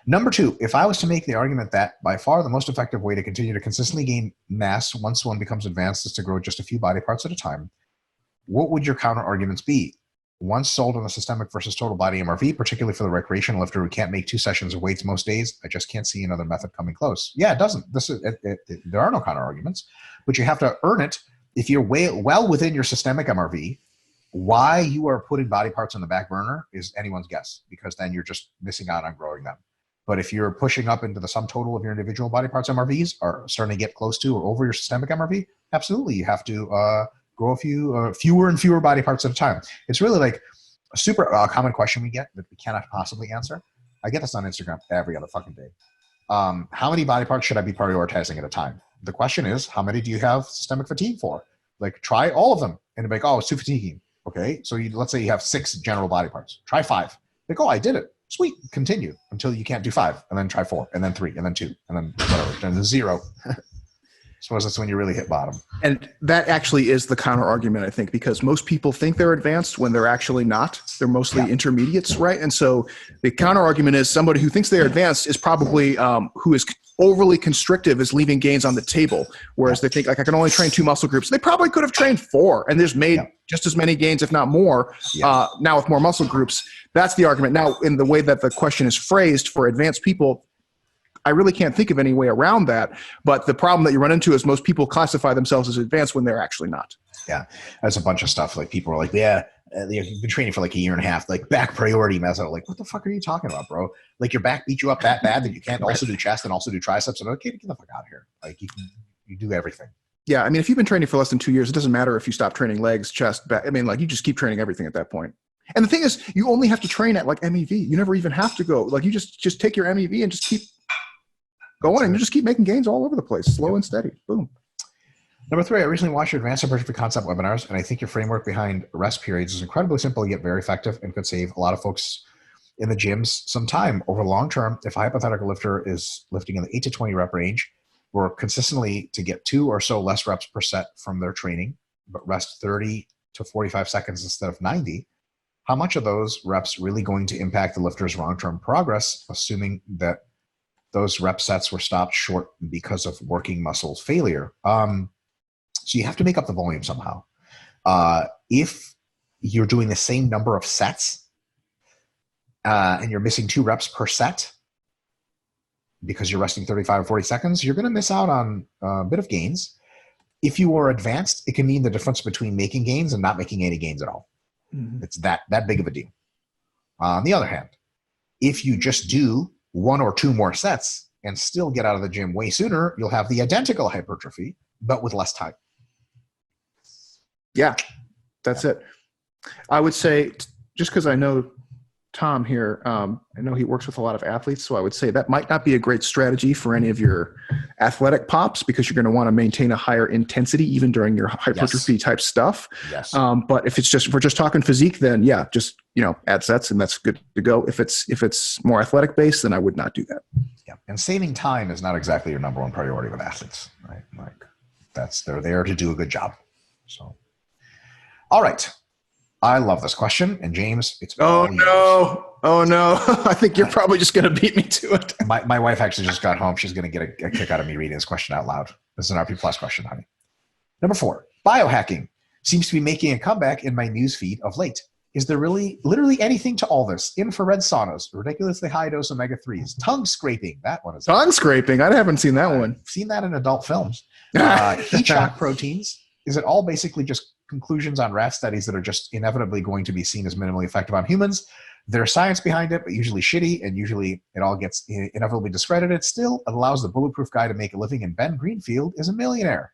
Number 2, if I was to make the argument that by far the most effective way to continue to consistently gain mass once one becomes advanced is to grow just a few body parts at a time, what would your counter arguments be? Once sold on the systemic versus total body MRV, particularly for the recreational lifter who can't make 2 sessions of weights most days, I just can't see another method coming close. Yeah, it doesn't. There are no counter arguments, but you have to earn it. If you're well within your systemic MRV, why you are putting body parts on the back burner is anyone's guess, because then you're just missing out on growing them. But if you're pushing up into the sum total of your individual body parts MRVs, are starting to get close to or over your systemic MRV, absolutely you have to grow fewer and fewer body parts at a time. It's really like a super common question we get that we cannot possibly answer. I get this on Instagram every other fucking day. How many body parts should I be prioritizing at a time? The question is, how many do you have systemic fatigue for? Like, try all of them. And be like, oh, it's too fatiguing. Okay, so let's say you have 6 general body parts. Try 5. Like, oh, I did it. Sweet. Continue until you can't do 5, and then try 4, and then 3, and then 2, and then whatever, and then 0. Suppose that's when you really hit bottom. And that actually is the counter argument, I think, because most people think they're advanced when they're actually not. They're mostly intermediates, right? And so the counter argument is somebody who thinks they're advanced is probably who is overly constrictive, is leaving gains on the table, whereas they think, like, I can only train 2 muscle groups. They probably could have trained 4 and just made just as many gains, if not more, now with more muscle groups. That's the argument. Now, in the way that the question is phrased for advanced people, I really can't think of any way around that. But the problem that you run into is most people classify themselves as advanced when they're actually not. Yeah, that's a bunch of stuff. Like, people are like, you've been training for like a year and a half, like back priority method. Like, what the fuck are you talking about, bro? Like, your back beat you up that bad that you can't also do chest and also do triceps. And okay, get the fuck out of here. Like, you do everything. Yeah, I mean, if you've been training for less than 2 years, it doesn't matter if you stop training legs, chest, back. I mean, like, you just keep training everything at that point. And the thing is, you only have to train at like MEV. You never even have to go. Like, you just take your MEV and just keep going, and you just keep making gains all over the place, slow and steady. Boom. Number 3, I recently watched your Advanced Hypertrophy Concept webinars, and I think your framework behind rest periods is incredibly simple yet very effective and could save a lot of folks in the gyms some time over the long term. If a hypothetical lifter is lifting in the 8 to 20 rep range, or consistently to get 2 or so less reps per set from their training, but rest 30 to 45 seconds instead of 90, how much of those reps really going to impact the lifter's long-term progress, assuming that those rep sets were stopped short because of working muscle failure? So you have to make up the volume somehow. If you're doing the same number of sets and you're missing 2 reps per set because you're resting 35 or 40 seconds, you're going to miss out on a bit of gains. If you are advanced, it can mean the difference between making gains and not making any gains at all. Mm-hmm. It's that big of a deal. On the other hand, if you just do 1 or 2 more sets and still get out of the gym way sooner, you'll have the identical hypertrophy, but with less time. Yeah, that's it. I would say, just because I know Tom here, I know he works with a lot of athletes, so I would say that might not be a great strategy for any of your athletic pops, because you're going to want to maintain a higher intensity even during your hypertrophy type stuff. Yes. But if we're just talking physique, then yeah, just add sets and that's good to go. If it's more athletic based, then I would not do that. Yeah, and saving time is not exactly your number one priority with athletes, right? Like they're there to do a good job. So, all right. I love this question, and James, it's oh no! I think you're probably just going to beat me to it. My wife actually just got home. She's going to get a kick out of me reading this question out loud. This is an RP Plus question, honey. Number 4, biohacking seems to be making a comeback in my newsfeed of late. Is there literally anything to all this? Infrared saunas, ridiculously high dose omega-3s, tongue scraping. That one is tongue scraping. I haven't seen that one. I've seen that in adult films. Heat shock proteins. Is it all basically just conclusions on rat studies that are just inevitably going to be seen as minimally effective on humans? There's science behind it, but usually shitty, and usually it all gets inevitably discredited. Still, it allows the bulletproof guy to make a living, and Ben Greenfield is a millionaire.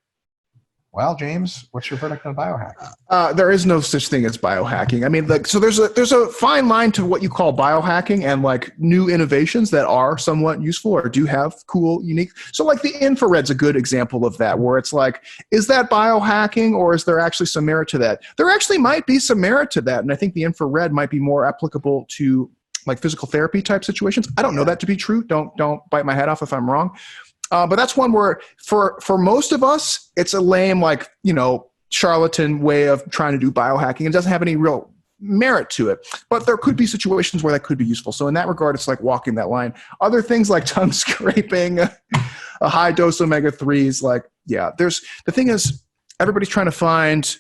Well, James, what's your verdict on biohacking? There is no such thing as biohacking. I mean, so there's a fine line to what you call biohacking and like new innovations that are somewhat useful or do have cool, unique. So like the infrared's a good example of that, where it's like, is that biohacking or is there actually some merit to that? There actually might be some merit to that, and I think the infrared might be more applicable to like physical therapy type situations. I don't know that to be true. Don't bite my head off if I'm wrong. But that's one where for most of us, it's a lame, like, charlatan way of trying to do biohacking. It doesn't have any real merit to it. But there could be situations where that could be useful. So in that regard, it's like walking that line. Other things like tongue scraping, a high dose omega-3s, like, yeah. The thing is, everybody's trying to find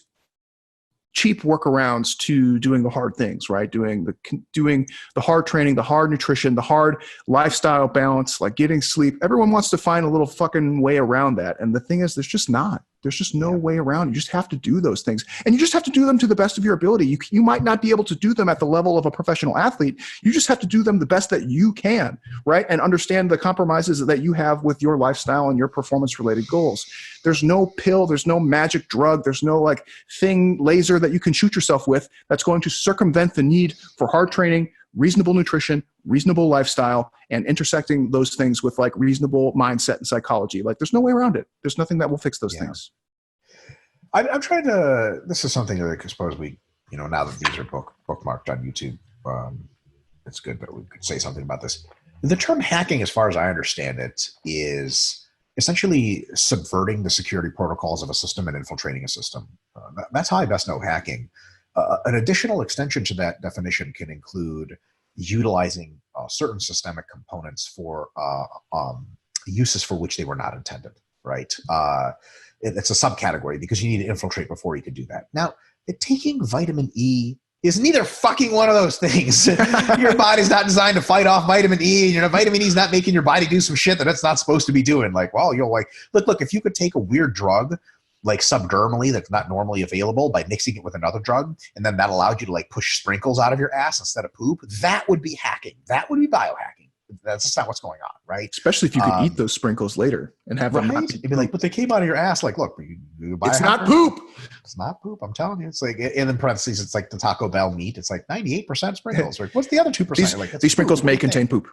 cheap workarounds to doing the hard things, right? Doing the hard training, the hard nutrition, the hard lifestyle balance, like getting sleep. Everyone wants to find a little fucking way around that. And the thing is, there's just no way around. You just have to do those things, and you just have to do them to the best of your ability. You might not be able to do them at the level of a professional athlete. You just have to do them the best that you can, right? And understand the compromises that you have with your lifestyle and your performance related goals. There's no pill, there's no magic drug, there's no like laser that you can shoot yourself with that's going to circumvent the need for hard training, reasonable nutrition, reasonable lifestyle, and intersecting those things with like reasonable mindset and psychology. Like there's no way around it. There's nothing that will fix those things. I'm trying to, this is something that I suppose we, now that these are bookmarked on YouTube, it's good that we could say something about this. The term hacking, as far as I understand it, is essentially subverting the security protocols of a system and infiltrating a system. That's how I best know hacking. An additional extension to that definition can include utilizing certain systemic components for uses for which they were not intended, right? It's a subcategory because you need to infiltrate before you can do that. Now, taking vitamin E is neither fucking one of those things. Your body's not designed to fight off vitamin E. Vitamin E is not making your body do some shit that it's not supposed to be doing. Like, well, look, if you could take a weird drug like subdermally that's not normally available by mixing it with another drug, and then that allowed you to like push sprinkles out of your ass instead of poop, that would be hacking. That would be biohacking. That's not what's going on, right? Especially if you could eat those sprinkles later and have them. Right? It'd be like, but they came out of your ass. Like, look, it's not poop. It's not poop. I'm telling you. It's like, and in parentheses, it's like the Taco Bell meat. It's like 98% sprinkles. Like, what's the other 2%? These sprinkles may contain poop.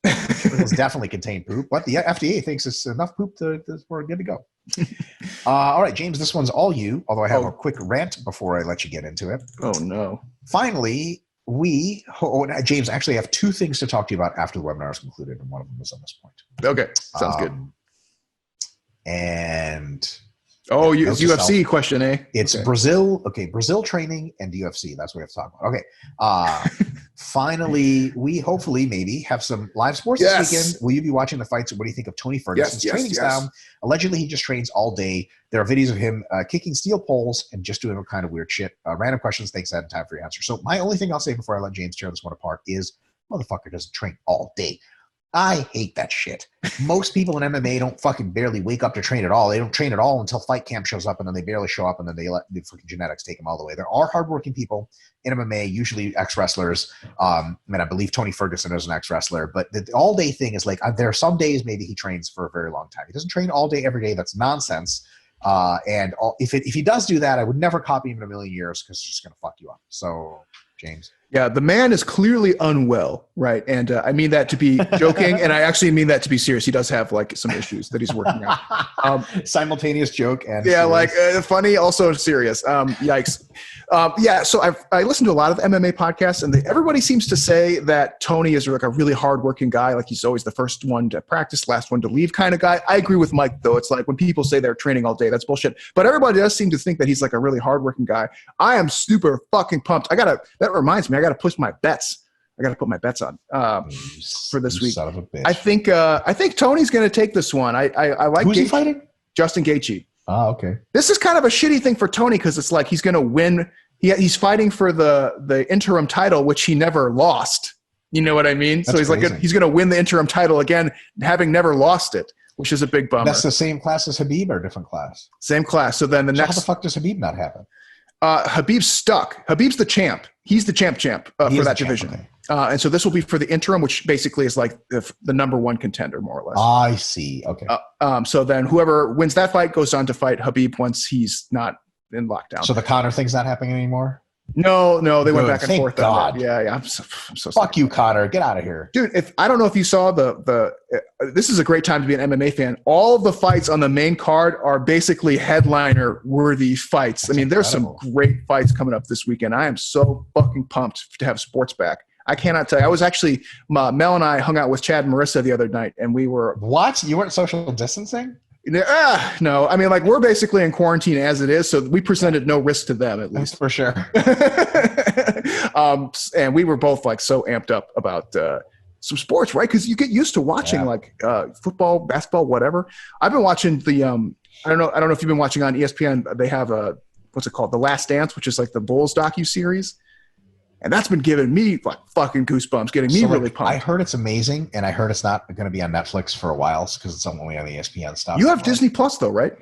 Sprinkles definitely contain poop. But the FDA thinks it's enough poop we're good to go. All right, James, this one's all you. Although I have a quick rant before I let you get into it. Oh no! Finally. James, actually have 2 things to talk to you about after the webinar is concluded, and one of them is on this point. Okay, sounds good. And it's UFC question, eh? It's okay. Brazil training and UFC. That's what we have to talk about. Okay. Finally, we hopefully maybe have some live sports this weekend. Will you be watching the fights? What do you think of Tony Ferguson's training style? Allegedly, he just trains all day. There are videos of him kicking steel poles and just doing all kind of weird shit. Random questions. Thanks, Ed. Time for your answer. So my only thing I'll say before I let James tear this one apart is, motherfucker doesn't train all day. I hate that shit. Most people in MMA don't fucking barely wake up to train at all. They don't train at all until fight camp shows up, and then they barely show up, and then they let the fucking genetics take them all the way. There are hardworking people in MMA, usually ex-wrestlers. I believe Tony Ferguson is an ex-wrestler, but the all-day thing is like, there are some days maybe he trains for a very long time. He doesn't train all day every day. That's nonsense. If he does do that, I would never copy him in a million years because it's just going to fuck you up. So, James. Yeah, the man is clearly unwell, right? And I mean that to be joking, and I actually mean that to be serious. He does have like some issues that he's working on. Simultaneous joke and yeah, serious. like funny, also serious. Yikes. So I listen to a lot of MMA podcasts, and everybody seems to say that Tony is like a really hardworking guy. Like he's always the first one to practice, last one to leave kind of guy. I agree with Mike though. It's like when people say they're training all day, that's bullshit. But everybody does seem to think that he's like a really hardworking guy. I am super fucking pumped. That reminds me, I got to push my bets. I got to put my bets on for this week. Son of a bitch. I think Tony's going to take this one. I like. Who's he fighting? Justin Gaethje. Oh, okay. This is kind of a shitty thing for Tony because it's like he's going to win. He's fighting for the interim title, which he never lost. You know what I mean? That's so he's crazy. like he's going to win the interim title again, having never lost it, which is a big bummer. That's the same class as Habib or a different class? Same class. So then How the fuck does Habib not have it? Habib's stuck. Habib's the champ. He's the champ for that division. Okay. And so this will be for the interim, which basically is like the number one contender, more or less. I see. Okay. So then whoever wins that fight goes on to fight Habib once he's not in lockdown. So the Conor thing's not happening anymore? No, they went Good. back and Thank forth. God. On that. Yeah. I'm so Fuck you, Conor. Get out of here. Dude, I don't know if you saw this is a great time to be an MMA fan. All of the fights on the main card are basically headliner worthy fights. That's I mean, incredible. There's some great fights coming up this weekend. I am so fucking pumped to have sports back. I cannot tell you. I was actually, Mel and I hung out with Chad and Marissa the other night, and we were. What? You weren't social distancing? No. I mean, like, we're basically in quarantine as it is, so we presented no risk to them, at least. For sure. And we were both like so amped up about some sports, right? Because you get used to watching like football, basketball, whatever. I've been watching the I don't know if you've been watching on ESPN. They have what's it called, The Last Dance, which is like the Bulls docu-series. And that's been giving me like fucking goosebumps, getting me really pumped. I heard it's amazing, and I heard it's not going to be on Netflix for a while because it's only on the ESPN stuff. You have Disney Plus though, right?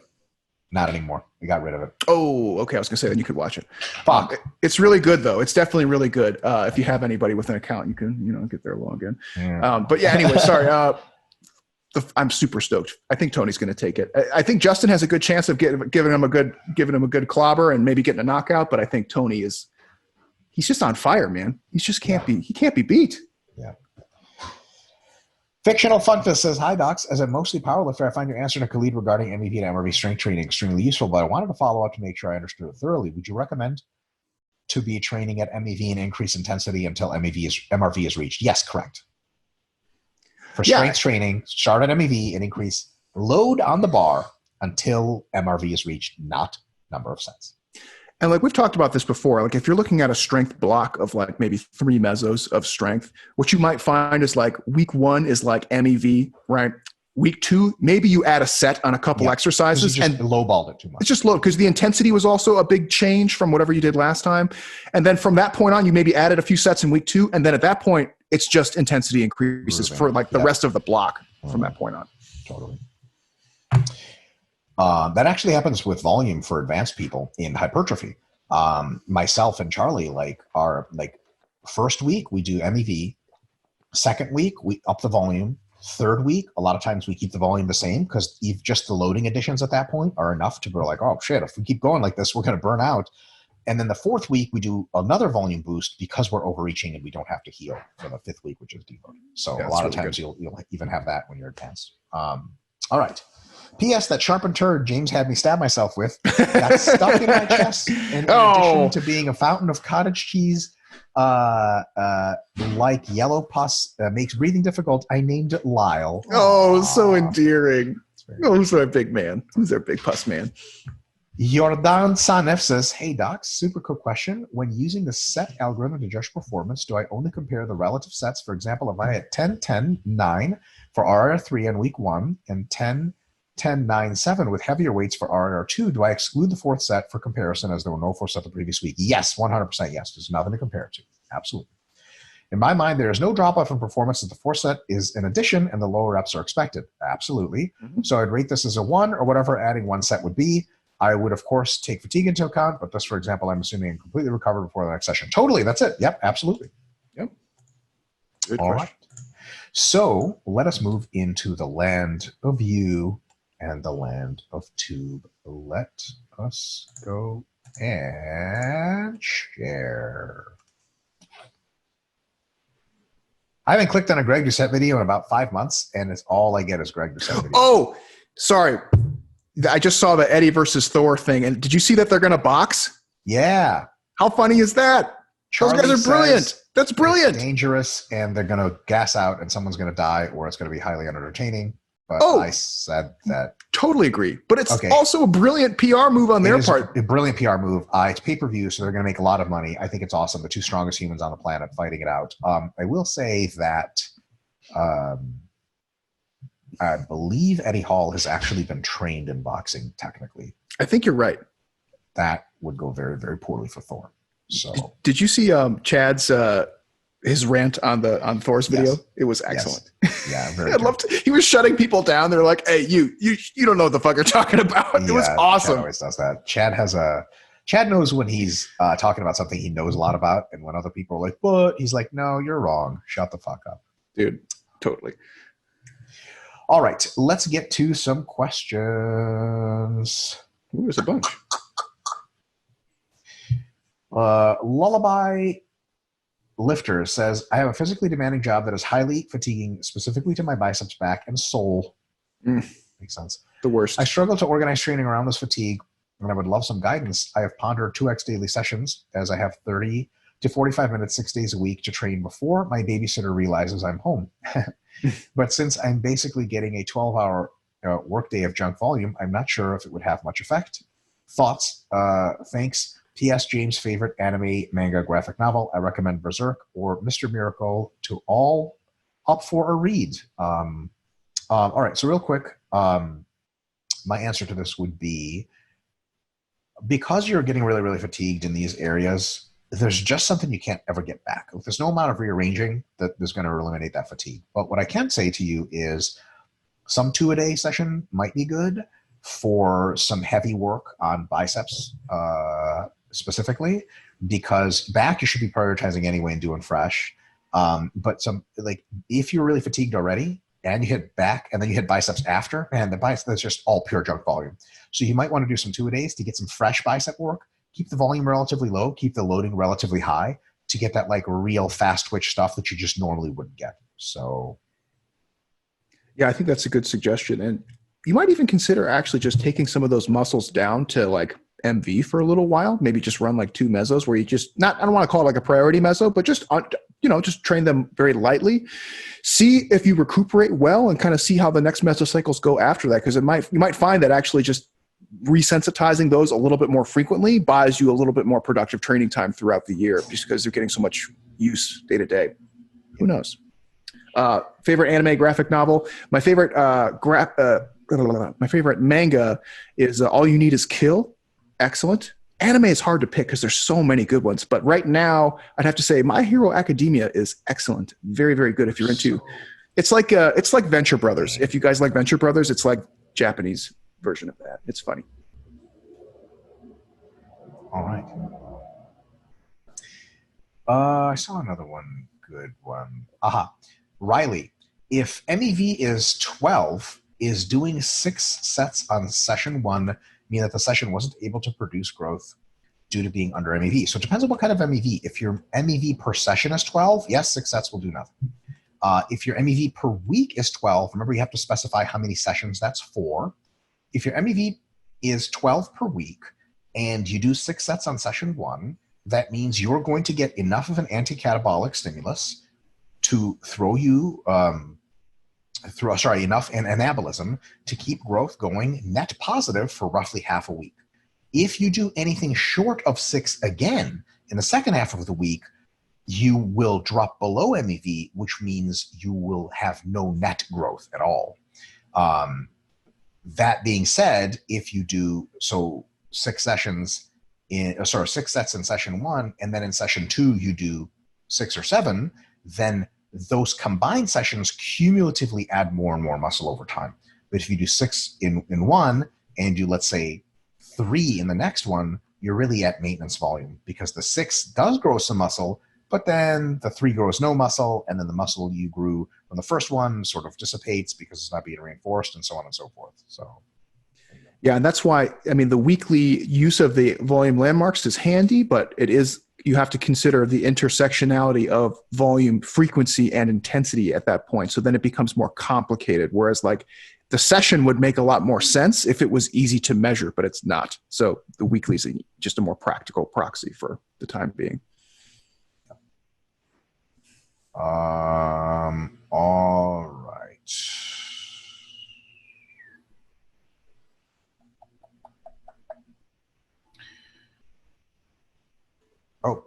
Not anymore. We got rid of it. Oh, okay. I was gonna say then you could watch it. Fuck. It's really good though. It's definitely really good. If you have anybody with an account, you can get their login. Yeah. But yeah, anyway, sorry. I'm super stoked. I think Tony's going to take it. I think Justin has a good chance of giving him a good clobber and maybe getting a knockout. But I think Tony he's just on fire, man. He just can't be beat. Yeah. Fictional Funfist says, "Hi, Docs. As a mostly powerlifter, I find your answer to Khalid regarding MEV and MRV strength training extremely useful, but I wanted to follow up to make sure I understood it thoroughly. Would you recommend to be training at MEV and increase intensity until MRV is reached?" Yes, correct. For strength training, start at MEV and increase load on the bar until MRV is reached, not number of sets. And like we've talked about this before, like if you're looking at a strength block of like maybe 3 mesos of strength, what you might find is like week 1 is like MEV, right? Week 2, maybe you add a set on a couple exercises and and lowballed it too much. It's just low because the intensity was also a big change from whatever you did last time. And then from that point on, you maybe added a few sets in week 2. And then at that point, it's just intensity increases for like the rest of the block from that point on. Totally. That actually happens with volume for advanced people in hypertrophy. Myself and Charlie are first week we do MEV, second week we up the volume, third week a lot of times we keep the volume the same because just the loading additions at that point are enough to go like, oh shit, if we keep going like this we're going to burn out. And then the fourth week we do another volume boost because we're overreaching and we don't have to heal for the fifth week, which is deload. So a lot of times you'll even have that when you're advanced. All right. P.S. That sharpened turd James had me stab myself with got stuck in my chest. And in addition to being a fountain of cottage cheese, like yellow pus makes breathing difficult, I named it Lyle. Oh, so endearing. Oh, who's our big man? Who's our big pus man? Jordan Sanef says, "Hey, Doc, super quick question. When using the set algorithm to judge performance, do I only compare the relative sets? For example, if I had 10-10-9 for RR3 in week 1 and 10-10-9-7 with heavier weights for RR2, do I exclude the fourth set for comparison as there were no fourth set the previous week?" Yes, 100% yes. There's nothing to compare it to. Absolutely. In my mind, there is no drop-off in performance as the fourth set is an addition and the lower reps are expected. Absolutely. Mhm. So I'd rate this as a 1 or whatever adding one set would be. I would, of course, take fatigue into account, but just for example, I'm assuming I'm completely recovered before the next session. Totally, that's it. Yep, absolutely. Yep. Good All question. right. So let us move into the land of you and the land of tube. Let us go and share. I haven't clicked on a Greg Doucette video in about 5 months, and it's all I get is Greg Doucette videos. Oh, sorry. I just saw the Eddie versus Thor thing. And did you see that they're going to box? Yeah. How funny is that? Charlie Those guys are brilliant. says That's brilliant. It's dangerous, and they're going to gas out, and someone's going to die, or it's going to be highly unentertaining. But Oh. I said that. Totally agree. But it's Okay. also a brilliant PR move on It their is part. a brilliant PR move. It's pay-per-view, so they're going to make a lot of money. I think it's awesome. The two strongest humans on the planet fighting it out. I will say that I believe Eddie Hall has actually been trained in boxing, technically. I think you're right. That would go very, very poorly for Thor. So Did you see Chad's his rant on Thor's video? Yes. It was excellent. yeah, very I good. loved it. He was shutting people down. They're like, "Hey, you don't know what the fuck you're talking about." It was Yeah, awesome. Chad always does that. Chad knows when he's talking about something he knows a lot about, and when other people are like, "But," he's like, "No, you're wrong. Shut the fuck up." Dude, totally. All right, let's get to some questions. Ooh, there's a bunch. Lullaby Lifter says, I have a physically demanding job that is highly fatiguing, specifically to my biceps, back, and soul. Makes sense. The worst. I struggle to organize training around this fatigue, and I would love some guidance. I have pondered 2x daily sessions, as I have 30 to 45 minutes 6 days a week to train before my babysitter realizes I'm home. But since I'm basically getting a 12-hour workday of junk volume, I'm not sure if it would have much effect. Thoughts? Thanks. P.S. James' favorite anime, manga, graphic novel. I recommend Berserk or Mr. Miracle to all up for a read. All right, so real quick, my answer to this would be, because you're getting really, really fatigued in these areas, there's just something you can't ever get back. There's no amount of rearranging that is going to eliminate that fatigue. But what I can say to you is some 2-a-day session might be good for some heavy work on biceps specifically, because back you should be prioritizing anyway and doing fresh. But if you're really fatigued already and you hit back and then you hit biceps after, and the biceps, that's just all pure junk volume. So you might want to do some 2-a-days to get some fresh bicep work. Keep the volume relatively low, keep the loading relatively high to get that like real fast twitch stuff that you just normally wouldn't get. So Yeah, I think that's a good suggestion. And you might even consider actually just taking some of those muscles down to like MV for a little while. Maybe just run like 2 mesos where you just I don't want to call it like a priority meso, but just, just train them very lightly. See if you recuperate well and kind of see how the next mesocycles go after that. Because you might find that actually just resensitizing those a little bit more frequently buys you a little bit more productive training time throughout the year, just because they're getting so much use day to day. Who knows? Favorite anime graphic novel. My favorite my favorite manga is All You Need Is Kill. Excellent. Anime is hard to pick because there's so many good ones, but right now I'd have to say My Hero Academia is excellent. Very, very good if you're into. It's like Venture Brothers. If you guys like Venture Brothers, it's like Japanese version of that. It's funny. all right. I saw another one, good one. Aha. Riley, if MEV is 12, is doing 6 sets on session 1 mean that the session wasn't able to produce growth due to being under MEV? So it depends on what kind of MEV. If your MEV per session is 12, yes, 6 sets will do nothing. If your MEV per week is 12, remember you have to specify how many sessions that's for. If your MEV is 12 per week and you do 6 sets on session 1, that means you're going to get enough of an anti-catabolic stimulus to throw you enough in anabolism to keep growth going net positive for roughly half a week. If you do anything short of 6 again in the second half of the week, you will drop below MEV, which means you will have no net growth at all. That being said, if you do 6 sets in session 1, and then in session 2 you do 6 or 7, then those combined sessions cumulatively add more and more muscle over time. But if you do 6 in one and do, let's say, 3 in the next one, you're really at maintenance volume, because the 6 does grow some muscle, but then the 3 grows no muscle, and then the muscle you grew from the first one sort of dissipates because it's not being reinforced, and so on and so forth. So, yeah, and that's why, I mean, the weekly use of the volume landmarks is handy, but you have to consider the intersectionality of volume, frequency, and intensity at that point. So then it becomes more complicated, whereas like the session would make a lot more sense if it was easy to measure, but it's not. So the weekly is just a more practical proxy for the time being. All right. Oh,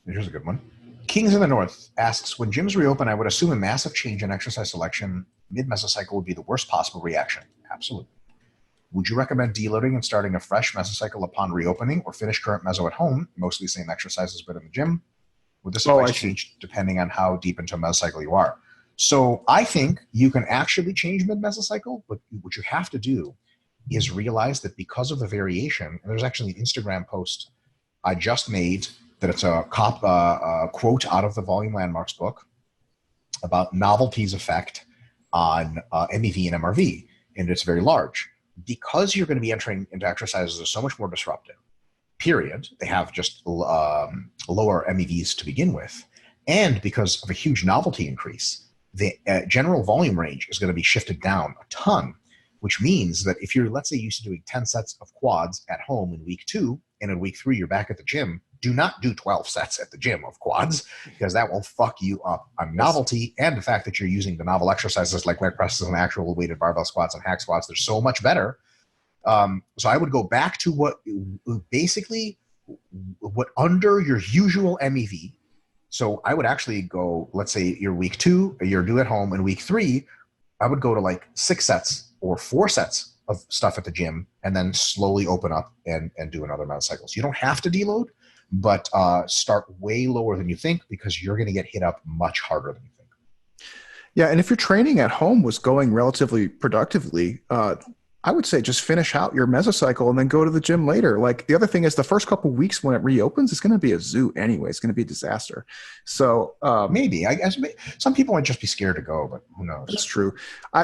here's a good one. Kings in the North asks, when gyms reopen, I would assume a massive change in exercise selection mid-mesocycle would be the worst possible reaction. Absolutely. Would you recommend deloading and starting a fresh mesocycle upon reopening, or finish current meso at home, mostly the same exercises but in the gym? Would this advice change depending on how deep into a mesocycle you are? So I think you can actually change mid-mesocycle, but what you have to do is realize that because of the variation, and there's actually an Instagram post I just made that it's a quote out of the Volume Landmarks book about novelty's effect on MEV and MRV, and it's very large. Because you're going to be entering into exercises that are so much more disruptive, period, they have just lower MEVs to begin with, and because of a huge novelty increase, the general volume range is going to be shifted down a ton, which means that if you're, let's say, used to doing 10 sets of quads at home in week 2, and in week 3 you're back at the gym, do not do 12 sets at the gym of quads, because that will fuck you up on novelty and the fact that you're using the novel exercises like leg presses and actual weighted barbell squats and hack squats. They're so much better. So I would go back to what under your usual MEV. So I would actually go, let's say you're week 2, you're due at home, and week 3, I would go to like 6 sets or 4 sets of stuff at the gym, and then slowly open up and do another amount of cycles. You don't have to deload, but start way lower than you think, because you're going to get hit up much harder than you think. Yeah, and if your training at home was going relatively productively, I would say just finish out your mesocycle and then go to the gym later. Like, the other thing is, the first couple of weeks when it reopens, it's going to be a zoo anyway. It's going to be a disaster. So maybe, I guess some people might just be scared to go, but who knows? That's true.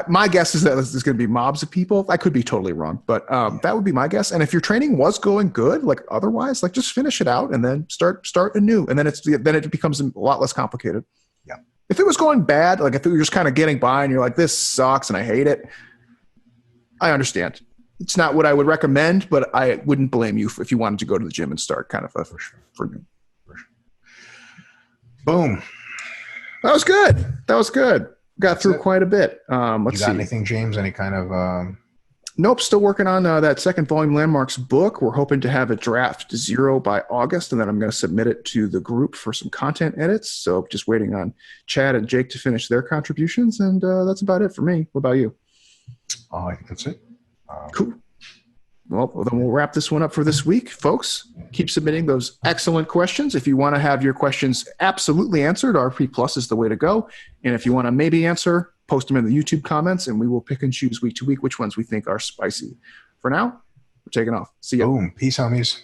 My guess is that there's going to be mobs of people. I could be totally wrong, but that would be my guess. And if your training was going good, like otherwise, like just finish it out and then start anew, and then it becomes a lot less complicated. Yeah. If it was going bad, like if you were just kind of getting by and you're like, this sucks and I hate it, I understand. It's not what I would recommend, but I wouldn't blame you if you wanted to go to the gym and start kind of for new. Boom. That was good. Got through quite a bit. Let's see. Anything, James? Any kind of... Nope. Still working on that second Volume Landmarks book. We're hoping to have a draft 0 by August, and then I'm going to submit it to the group for some content edits. So just waiting on Chad and Jake to finish their contributions, and that's about it for me. What about you? I think that's it. Cool. Well, then we'll wrap this one up for this week, folks. Keep submitting those excellent questions. If you want to have your questions absolutely answered, RP Plus is the way to go. And if you want to maybe answer, post them in the YouTube comments, and we will pick and choose week to week which ones we think are spicy. For now, we're taking off. See ya. Boom. Peace, homies.